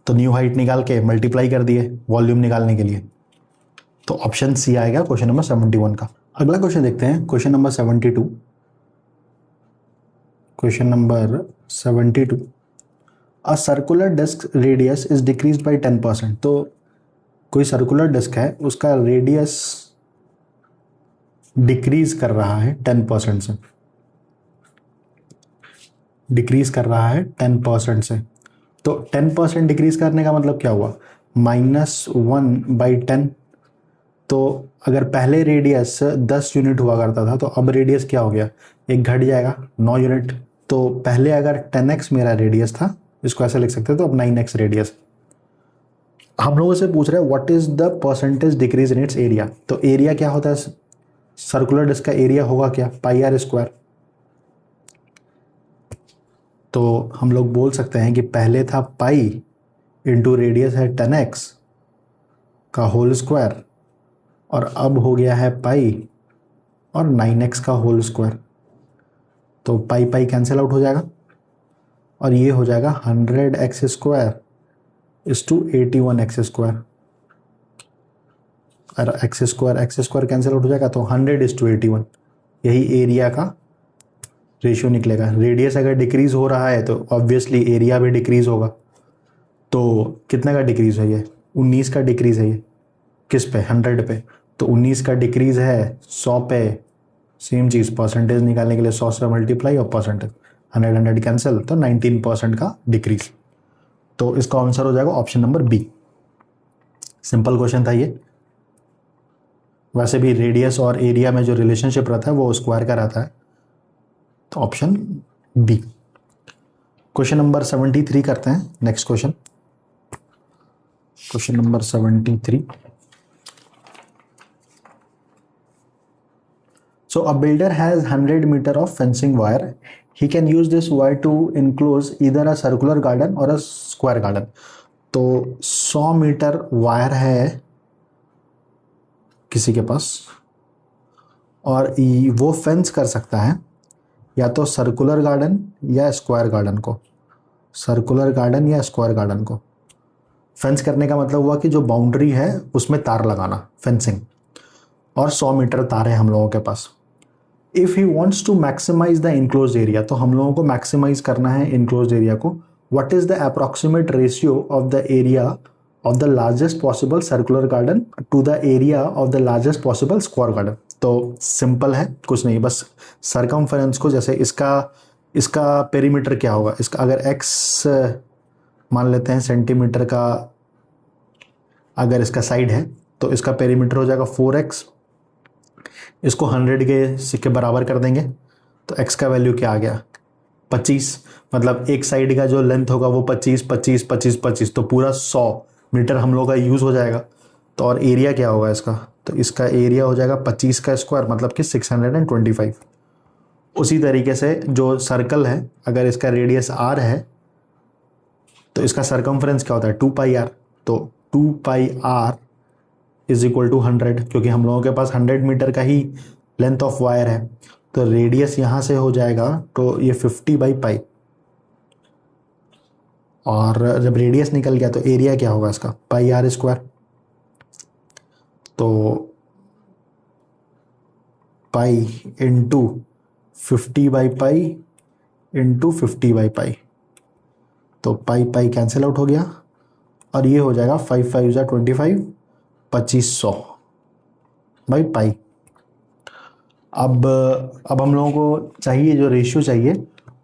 तो न्यू हाइट निकाल के मल्टीप्लाई कर दिए वॉल्यूम निकालने के लिए। तो ऑप्शन सी आएगा क्वेश्चन नंबर 71 का। अगला क्वेश्चन देखते हैं, question number 72। Question number 72, a circular disc radius is decreased by 10%। तो कोई सर्कुलर डिस्क है, उसका रेडियस डिक्रीज कर रहा है 10% से, डिक्रीज कर रहा है 10% से। तो 10% डिक्रीज करने का मतलब क्या हुआ, -1/10। तो अगर पहले रेडियस 10 यूनिट हुआ करता था, तो अब रेडियस क्या हो गया, एक घट जाएगा 9 यूनिट। तो पहले अगर 10x मेरा रेडियस था, इसको ऐसे लिख सकते हैं, तो अब 9x रेडियस। हम लोगों से पूछ रहे हैं what is the percentage decrease in its area. तो एरिया क्या होता है सर्कुलर डिस्क का एरिया होगा क्या, पाई आर स्क्वायर। तो हम लोग बोल सकते हैं कि पहले था पाई इंटू रेडियस है 10x का होल स्क्वायर, और अब हो गया है पाई और 9x का होल स्क्वायर। तो पाई पाई कैंसिल आउट हो जाएगा और ये हो जाएगा 100x square is to 81x square. और एक्स स्क्वायर कैंसिल आउट हो जाएगा तो 100:81, यही एरिया का रेशियो निकलेगा। रेडियस अगर डिक्रीज हो रहा है तो ऑब्वियसली एरिया भी डिक्रीज होगा। तो कितने का डिक्रीज है ये, 19 का डिक्रीज है ये, किस पे, 100 पे। तो 19 का डिक्रीज है 100 पे, सेम चीज़ परसेंटेज निकालने के लिए 100 से मल्टीप्लाई और परसेंटेज, 100 कैंसिल, तो 19% का डिक्रीज। तो इसका आंसर हो जाएगा option number B. Simple question था ये। वैसे भी रेडियस और एरिया में जो रिलेशनशिप रहता है वो स्क्वायर का रहता है, तो ऑप्शन बी। क्वेश्चन नंबर 73 करते हैं, next question, question number 73। So a builder has 100 meter of fencing wire. He can use this wire to enclose either a circular garden or a square garden. तो 100 metre wire है किसी के पास और वो fence कर सकता है या तो सर्कुलर गार्डन या स्क्वायर गार्डन को। सर्कुलर गार्डन या स्क्वायर गार्डन को फेंस करने का मतलब हुआ कि जो बाउंड्री है उसमें तार लगाना, फेंसिंग। और 100 मीटर तार है हम लोगों के पास। If he wants to maximize the enclose area, तो हम लोगों को मैक्सिमाइज करना है इनक्लोज एरिया को। What is the approximate ratio of the area of the largest possible circular garden to the area of the largest possible square garden. तो simple है, कुछ नहीं, बस सरकमफेरेंस को, जैसे इसका पेरीमीटर क्या होगा, इसका अगर x मान लेते हैं सेंटीमीटर का, अगर इसका साइड है तो इसका पेरीमीटर हो जाएगा 4x। इसको 100 के सिक्के बराबर कर देंगे तो x का वैल्यू क्या आ गया, 25। मतलब एक साइड का जो लेंथ होगा वो 25 25 25 25, तो पूरा 100 मीटर हम लोग का यूज़ हो जाएगा। तो और एरिया क्या होगा इसका, तो इसका एरिया हो जाएगा 25 का स्क्वायर, मतलब कि 625। उसी तरीके से जो सर्कल है, अगर इसका रेडियस r है तो इसका सरकमफ्रेंस क्या होता है, 2πr। तो 2πr इज इक्वल टू 100, क्योंकि हम लोगों के पास 100 मीटर का ही लेंथ ऑफ वायर है। तो रेडियस यहाँ से हो जाएगा तो ये 50/π, और जब रेडियस निकल गया तो एरिया क्या होगा इसका, πr²। तो पाई इंटू 50/π इंटू 50/π, तो पाई पाई कैंसिल आउट हो गया और ये हो जाएगा 5 5 जा 25, 2500/π। अब हम लोगों को चाहिए, जो रेशियो चाहिए,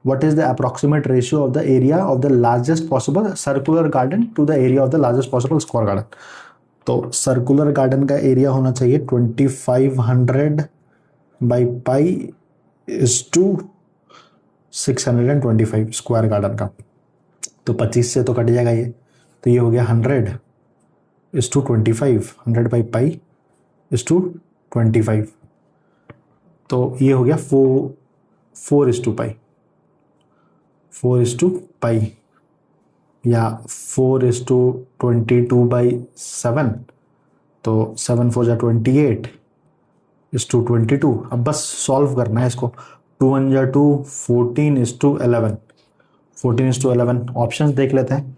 what is the approximate ratio of the area of the largest possible circular garden to the area of the largest possible square garden. तो सर्कुलर गार्डन का एरिया होना चाहिए 2500/π इज टू 625 स्क्वायर गार्डन का। तो 25 से तो cut जाएगा ये, तो ये हो गया 100 इज टू 25, 100/π इज टू 25। तो ये हो गया 4:π, 4:π, या 4:22/7, तो 7 4 जा 28 इज टू 22। अब बस सॉल्व करना है इसको, 2 1 जा 2, 14:11, 14:11। ऑप्शंस देख लेते हैं।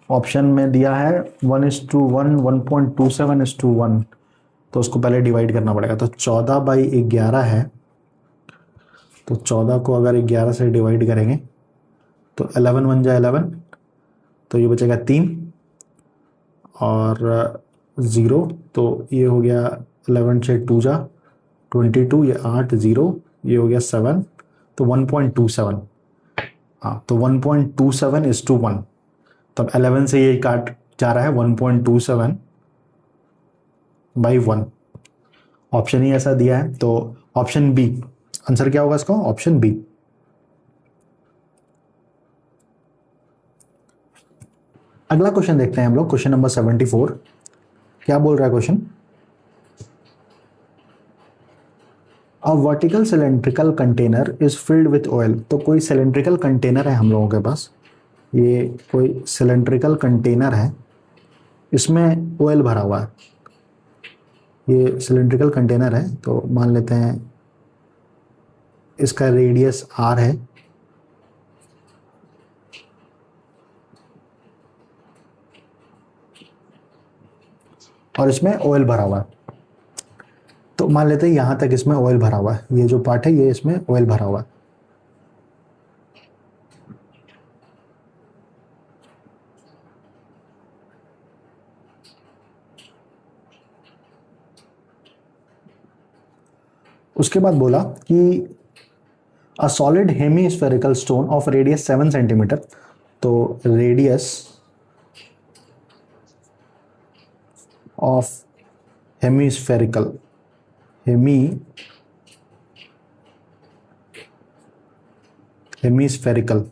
ऑप्शन में दिया है 1:1, 1.27:1, तो उसको पहले डिवाइड करना पड़ेगा। तो 14/11 है, तो 14 को अगर 11 से डिवाइड करेंगे तो 11 1 जा 11, तो ये बचेगा 3 और 0, तो ये हो गया 11 से 2 जा 22, ये 8 0, ये हो गया 7, तो 1.27। हाँ, तो 1.27:1, तब 11 से ये काट जा रहा है 1.27/1। ऑप्शन ही ऐसा दिया है, तो ऑप्शन बी आंसर क्या होगा इसका, ऑप्शन बी। अगला क्वेश्चन देखते हैं हम लोग, क्वेश्चन नंबर 74। क्या बोल रहा है question, a vertical cylindrical container is filled with oil. तो कोई सिलेंड्रिकल कंटेनर है हम लोगों के पास, ये कोई सिलेंड्रिकल कंटेनर है, इसमें ऑयल भरा हुआ है। ये सिलेंड्रिकल कंटेनर है, तो मान लेते हैं इसका रेडियस r है, और इसमें ऑयल भरा हुआ है। तो मान लेते हैं यहां तक इसमें ऑयल भरा हुआ है, ये जो पार्ट है ये इसमें ऑयल भरा हुआ है। उसके बाद बोला कि a solid hemispherical stone of radius 7 centimetre. तो radius of hemispherical hemispherical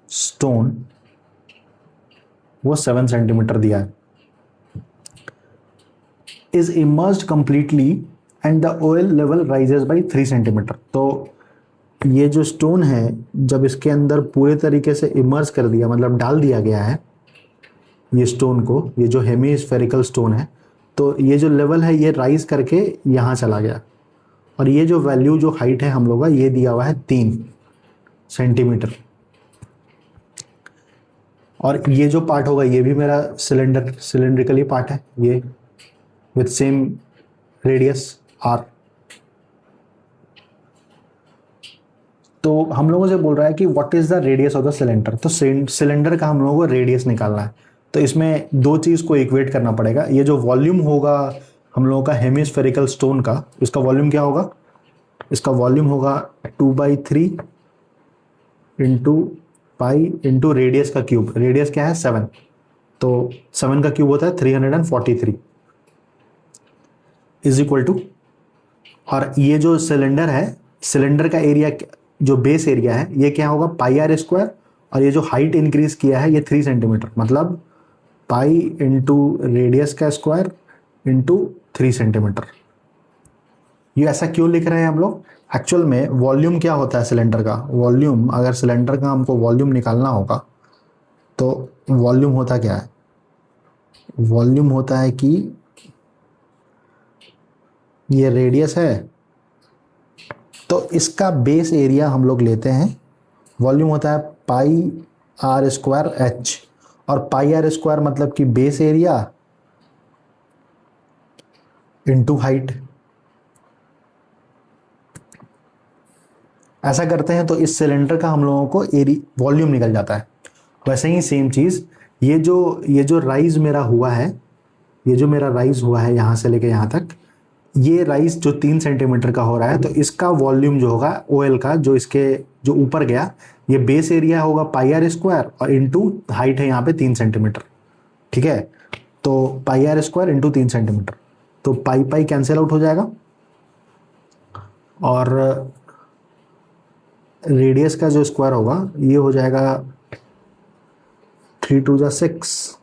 stone वो 7 सेंटीमीटर दिया है। Is immersed completely and the oil level rises by 3 centimetre. तो ये जो स्टोन है, जब इसके अंदर पूरे तरीके से इमर्स कर दिया, मतलब डाल दिया गया है ये स्टोन को, ये जो हेमीस्फेरिकल स्टोन है, तो ये जो लेवल है ये राइज करके यहाँ चला गया, और ये जो वैल्यू, जो हाइट है हम लोग का, ये दिया हुआ है 3 सेंटीमीटर। और ये जो पार्ट होगा ये भी मेरा सिलेंड्रिकली पार्ट है, ये विथ सेम रेडियस r। तो हम लोगों से बोल रहा है कि what is the radius of the cylinder. तो सिलेंडर का हम लोगों को रेडियस निकालना है। तो इसमें दो चीज को इक्वेट करना पड़ेगा। ये जो वॉल्यूम होगा हम लोगों का हेमीस्फेरिकल स्टोन का, इसका वॉल्यूम क्या होगा? इसका वॉल्यूम होगा 2/3 इंटू पाई इंटू रेडियस का क्यूब। रेडियस क्या है? 7। तो 7 का क्यूब होता है 343 इज इक्वल टू, और ये जो सिलेंडर है, सिलेंडर का एरिया जो बेस एरिया है ये क्या होगा? पाई आर स्क्वायर, और ये जो हाइट इंक्रीज किया है ये 3 सेंटीमीटर, मतलब पाई इंटू रेडियस का स्क्वायर इंटू 3 सेंटीमीटर। ये ऐसा क्यों लिख रहे हैं हम लोग? एक्चुअल में वॉल्यूम क्या होता है सिलेंडर का? वॉल्यूम, अगर सिलेंडर का हमको वॉल्यूम निकालना होगा तो वॉल्यूम होता क्या है? वॉल्यूम होता है कि ये रेडियस है तो इसका बेस एरिया हम लोग लेते हैं, वॉल्यूम होता है पाई आर स्क्वायर एच, और पाई आर स्क्वायर मतलब कि बेस एरिया इंटू हाइट। ऐसा करते हैं तो इस सिलेंडर का हम लोगों को वॉल्यूम निकल जाता है। वैसे ही सेम चीज, ये जो राइज मेरा हुआ है, ये जो मेरा राइज हुआ है यहां से लेके यहां तक, ये राइज जो 3 सेंटीमीटर का हो रहा है, तो इसका वॉल्यूम जो होगा ऑयल का, जो इसके जो ऊपर गया, ये बेस एरिया होगा पाई आर स्क्वायर और इंटू हाइट है यहाँ पे 3 सेंटीमीटर। ठीक है, तो पाई आर स्क्वायर इंटू 3 सेंटीमीटर, तो पाई पाई कैंसिल आउट हो जाएगा, और रेडियस का जो स्क्वायर होगा ये हो जाएगा 3 2 6,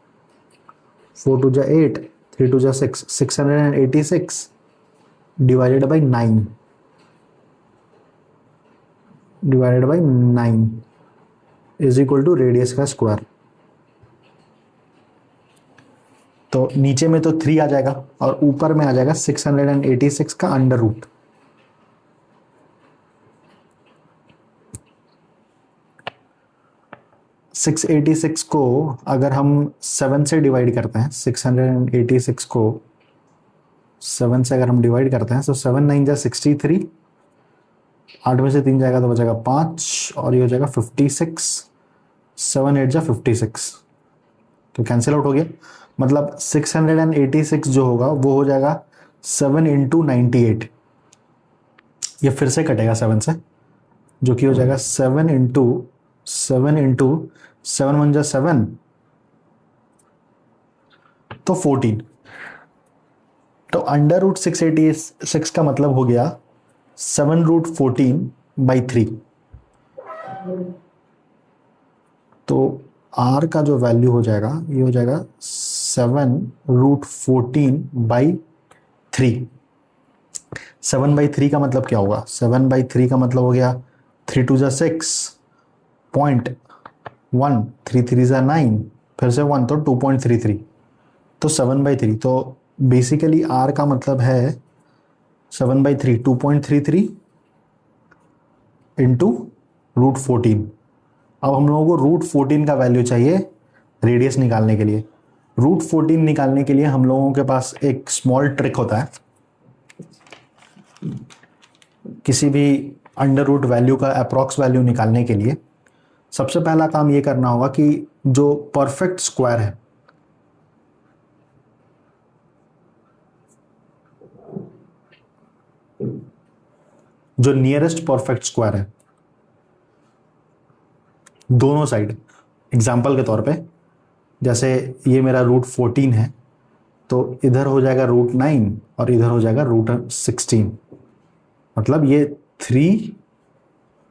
4 2 8, 3 2 6, 686 divided by 9 is equal to radius का स्क्वायर। तो नीचे में तो 3 आ जाएगा और ऊपर में आ जाएगा 686 का अंडर रूट। सिक्स 86 को अगर हम 7 से डिवाइड करते हैं, 686 को 7 से अगर हम डिवाइड करते हैं तो 7 9 जा 63, 8 में से 3 जाएगा तो बचेगा 5, और ये हो जाएगा 56, 7 8 जा 56, तो कैंसिल आउट हो गया। मतलब 686 जो होगा वो हो जाएगा 7 इंटू 98, ये फिर से कटेगा 7 से, जो कि हो जाएगा 7 इंटू 7 1 जा 7, तो 14। तो अंडर रूट 686 का मतलब हो गया 7 रूट 14/3। तो r का जो वैल्यू हो जाएगा ये हो जाएगा 7 रूट 14/3। 7/3 का मतलब क्या होगा? 7/3 का मतलब हो गया 3 2 जा 6 पॉइंट 1, 3 3 जा 9, फिर से 1 तो 2.33, तो 7/3। तो बेसिकली आर का मतलब है 7/3 2.33 इंटू √14। अब हम लोगों को √14 का वैल्यू चाहिए रेडियस निकालने के लिए। √14 निकालने के लिए हम लोगों के पास एक स्मॉल ट्रिक होता है। किसी भी अंडर रूट वैल्यू का अप्रॉक्स वैल्यू निकालने के लिए सबसे पहला काम ये करना होगा कि जो परफेक्ट स्क्वायर है, जो नियरेस्ट परफेक्ट स्क्वायर है दोनों साइड, एग्जाम्पल के तौर पे जैसे ये मेरा √14 है, तो इधर हो जाएगा √9 और इधर हो जाएगा √16। मतलब ये 3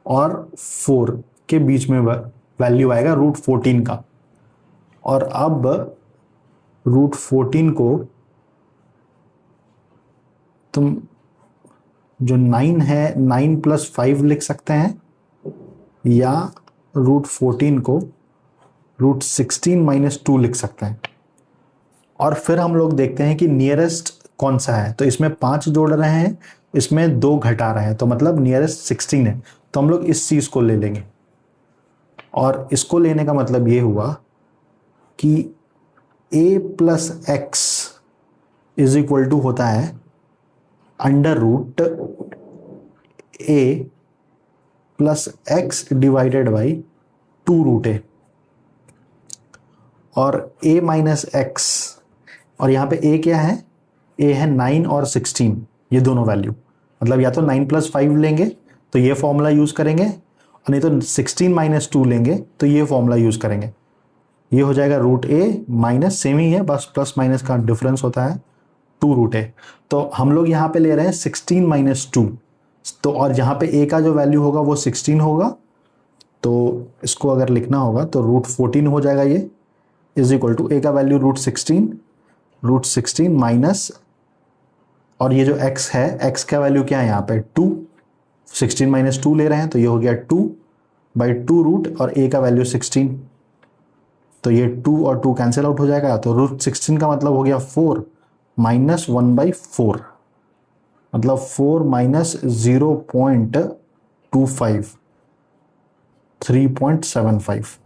और 4 के बीच में वैल्यू आएगा √14 का। और अब √14 को तुम जो 9 है 9 + 5 लिख सकते हैं, या √14 को √16 - 2 लिख सकते हैं। और फिर हम लोग देखते हैं कि नियरेस्ट कौन सा है। तो इसमें 5 जोड़ रहे हैं, इसमें 2 घटा रहे हैं, तो मतलब नियरेस्ट 16 है। तो हम लोग इस चीज को ले लेंगे, और इसको लेने का मतलब ये हुआ कि a + x = होता है √a + x / 2√a। और a - x, और यहाँ पे a क्या है? a है 9 और 16, ये दोनों वैल्यू। मतलब या तो 9 + 5 लेंगे तो ये फॉर्मूला यूज करेंगे, और नहीं तो 16 - 2 लेंगे तो ये फॉर्मूला यूज करेंगे। ये हो जाएगा √a माइनस, सेम ही है, बस प्लस माइनस का डिफरेंस होता है, 2√a। तो हम लोग यहाँ पे ले रहे हैं 16 - 2, तो और यहाँ पे a का जो वैल्यू होगा वो 16 होगा। तो इसको अगर लिखना होगा तो √14 हो जाएगा ये, = a का वैल्यू √16 माइनस, और ये जो x है, x का वैल्यू क्या है यहाँ पे 2, 16 - 2 ले रहे हैं, तो ये हो गया 2/2 और a का वैल्यू 16, तो ये 2 और 2 कैंसिल आउट हो जाएगा। तो √16 का मतलब हो गया 4 - 1/4, मतलब 4 - 0.25, 3.75।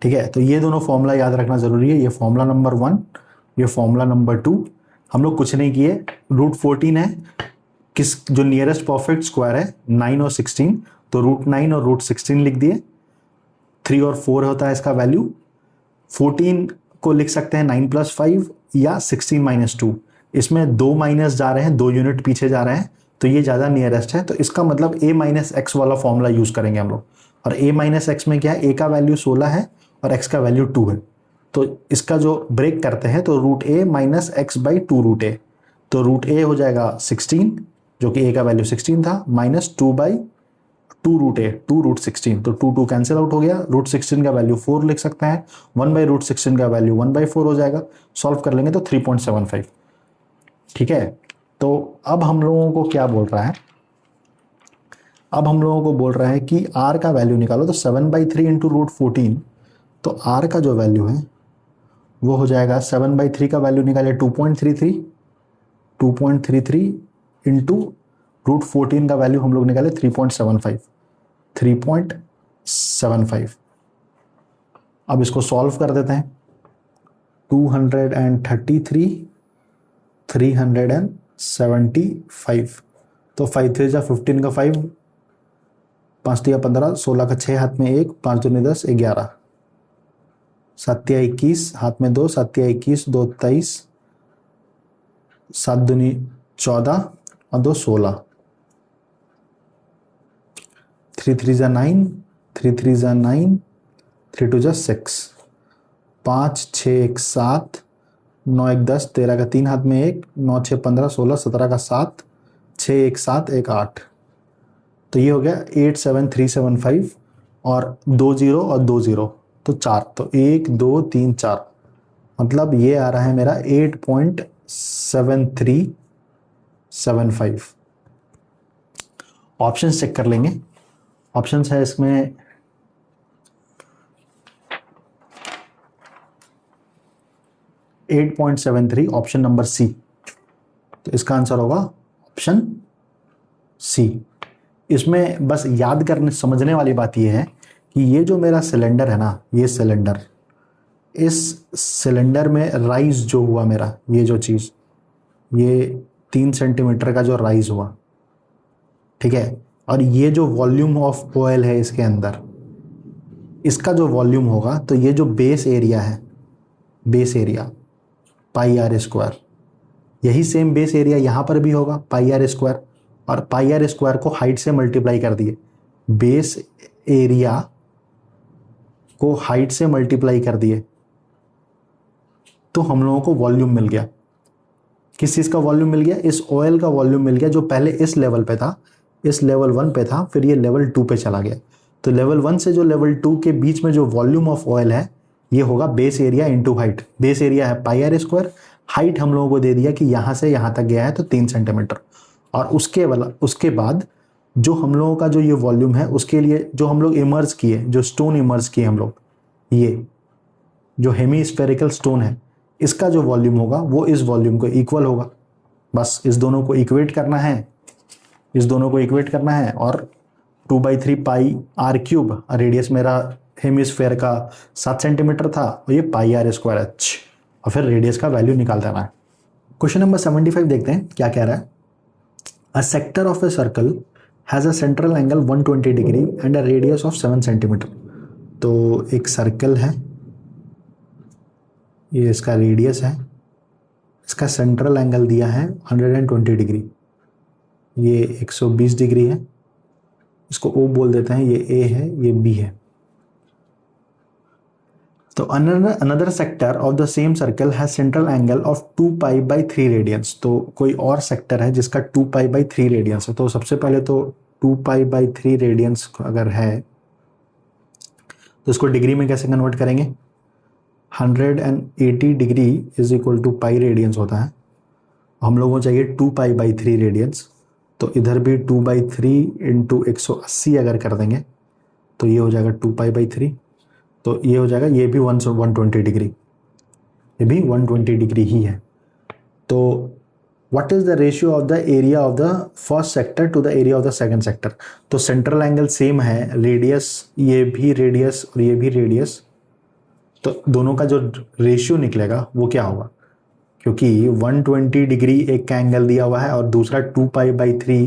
ठीक है, तो ये दोनों फॉर्मूला याद रखना जरूरी है। ये फॉर्मूला नंबर 1, ये फॉर्मूला नंबर 2। हम लोग कुछ नहीं किए, √14 है, किस जो नियरेस्ट परफेक्ट स्क्वायर है 9 और 16, तो √9 और √16 लिख दिए। 3 और 4 होता है इसका वैल्यू। 14 को लिख सकते हैं 9 + 5 या 16 - 2। इसमें 2 माइनस जा रहे हैं, 2 यूनिट पीछे जा रहे हैं, तो ये ज़्यादा नियरेस्ट है। तो इसका मतलब a - x वाला फॉर्मूला यूज करेंगे हम लोग। और a - x में क्या है? a का वैल्यू 16 है और x का वैल्यू 2 है। तो इसका जो ब्रेक करते हैं तो √a - x / 2√a, तो √a हो जाएगा 16, जो कि a का वैल्यू 16 था, माइनस 2/2√a, 2√16, तो 2 कैंसिल आउट हो गया। √16 का वैल्यू 4 लिख सकते हैं, 1/√16 का वैल्यू 1/4 हो जाएगा। सॉल्व कर लेंगे तो 3.75। ठीक है, तो अब हम लोगों को क्या बोल रहा है? अब हम लोगों को बोल रहा है कि r का वैल्यू निकालो। तो 7/3 इंटू √14, तो r का जो वैल्यू है वो हो जाएगा 7/3 का वैल्यू निकाले 2.33 इंटू √14 का वैल्यू हम लोग निकाले 3.75। अब इसको सॉल्व कर देते हैं। 233, 375, तो 5 3 जा 15 का 5, 5 3 15, 16 का 6, हाथ में 1, 5 2 10, 11, 7 21, हाथ में 2, 7 21, 2 23, 7 2 14 और 2 16, 3 3 जा 9, 3 3 जा 9, 3 2 जा 6, 5 6 1 7, 9 1 10, 13 का 3, हाथ में 1, 9 6 15, 16, 17 का 7, 6 1 7 1 8, तो ये हो गया 87375, और 2 0 और 2 0, तो 4, तो 1 2 3 4, मतलब ये आ रहा है मेरा 8.73 8.75। ऑप्शन चेक कर लेंगे। ऑप्शन है इसमें 8.73, ऑप्शन नंबर सी। तो इसका आंसर होगा ऑप्शन सी। इसमें बस याद करने समझने वाली बात यह है कि ये जो मेरा सिलेंडर है ना, ये सिलेंडर, इस सिलेंडर में राइज जो हुआ मेरा, ये जो चीज़, ये 3 सेंटीमीटर का जो राइज हुआ, ठीक है, और ये जो वॉल्यूम ऑफ ऑयल है इसके अंदर, इसका जो वॉल्यूम होगा, तो ये जो बेस एरिया है, base area pi R square, यही सेम बेस एरिया यहाँ पर भी होगा पाई आर स्क्वायर, और पाई आर स्क्वायर को हाइट से मल्टीप्लाई कर दिए, बेस एरिया को हाइट से मल्टीप्लाई कर दिए, तो हम लोगों को वॉल्यूम मिल गया। किस चीज़ का वॉल्यूम मिल गया? इस ऑयल का वॉल्यूम मिल गया, जो पहले इस लेवल पे था, इस लेवल 1 पे था, फिर ये लेवल 2 पे चला गया। तो लेवल 1 से जो लेवल 2 के बीच में जो वॉल्यूम ऑफ ऑयल है, ये होगा base area into height. Base area है पाई आर स्क्वायर, हाइट हम लोगों को दे दिया कि यहाँ से यहाँ तक गया है तो 3 सेंटीमीटर, और उसके बाद जो हम लोगों का जो ये वॉल्यूम है, उसके लिए जो हम लोग इमर्ज किए, जो स्टोन इमर्ज किए हम लोग, ये जो हेमीस्फेरिकल स्टोन है, इसका जो वॉल्यूम होगा वो इस वॉल्यूम को इक्वल होगा। बस इस दोनों को इक्वेट करना है, इस दोनों को इक्वेट करना है, और 2/3 पाई आर क्यूब, रेडियस मेरा हेमिस्फेयर का 7 सेंटीमीटर था, और ये पाई आर स्क्वायर एच, और फिर रेडियस का वैल्यू निकाल देना है। क्वेश्चन नंबर 75 देखते हैं क्या कह रहा है। A sector of a circle has a central angle 120 degree and a radius of 7 centimetre. तो एक सर्कल है, ये इसका रेडियस है, इसका सेंट्रल एंगल दिया है 120 डिग्री, ये 120 डिग्री है, इसको O बोल देते हैं, ये A है, ये B है। तो another sector of the same circle has central angle of 2 pi by 3 radians. तो कोई और सेक्टर है जिसका 2 पाई बाई 3 रेडियंस है। तो सबसे पहले तो 2 पाई बाई 3 रेडियंस अगर है तो इसको डिग्री में कैसे कन्वर्ट करेंगे? 180 degree is equal to pi radians होता है, हम लोगों को चाहिए 2 पाई बाई 3 रेडियंस। तो इधर भी 2/3 इंटू 180 अगर कर देंगे तो ये हो जाएगा 2 पाई बाई 3, तो ये हो जाएगा, ये भी 120 डिग्री, ये भी 120 डिग्री ही है। तो what is the ratio of the area of the first sector to the area of the second sector? तो सेंट्रल एंगल सेम है, रेडियस, ये भी रेडियस और ये भी रेडियस, तो दोनों का जो रेशियो निकलेगा वो क्या होगा? क्योंकि 120 डिग्री एक का एंगल दिया हुआ है और दूसरा 2 पाई बाई 3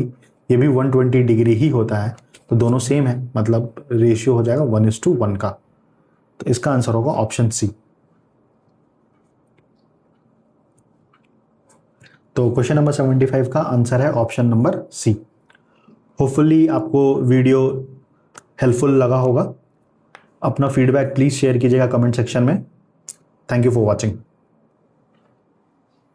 ये भी 120 डिग्री ही होता है, तो दोनों सेम है, मतलब रेशियो हो जाएगा 1:1 का। तो इसका आंसर होगा ऑप्शन सी। तो क्वेश्चन नंबर 75 का आंसर है ऑप्शन नंबर सी। होपफुली आपको वीडियो हेल्पफुल लगा होगा। अपना फीडबैक प्लीज शेयर कीजिएगा कमेंट सेक्शन में। Thank you for watching.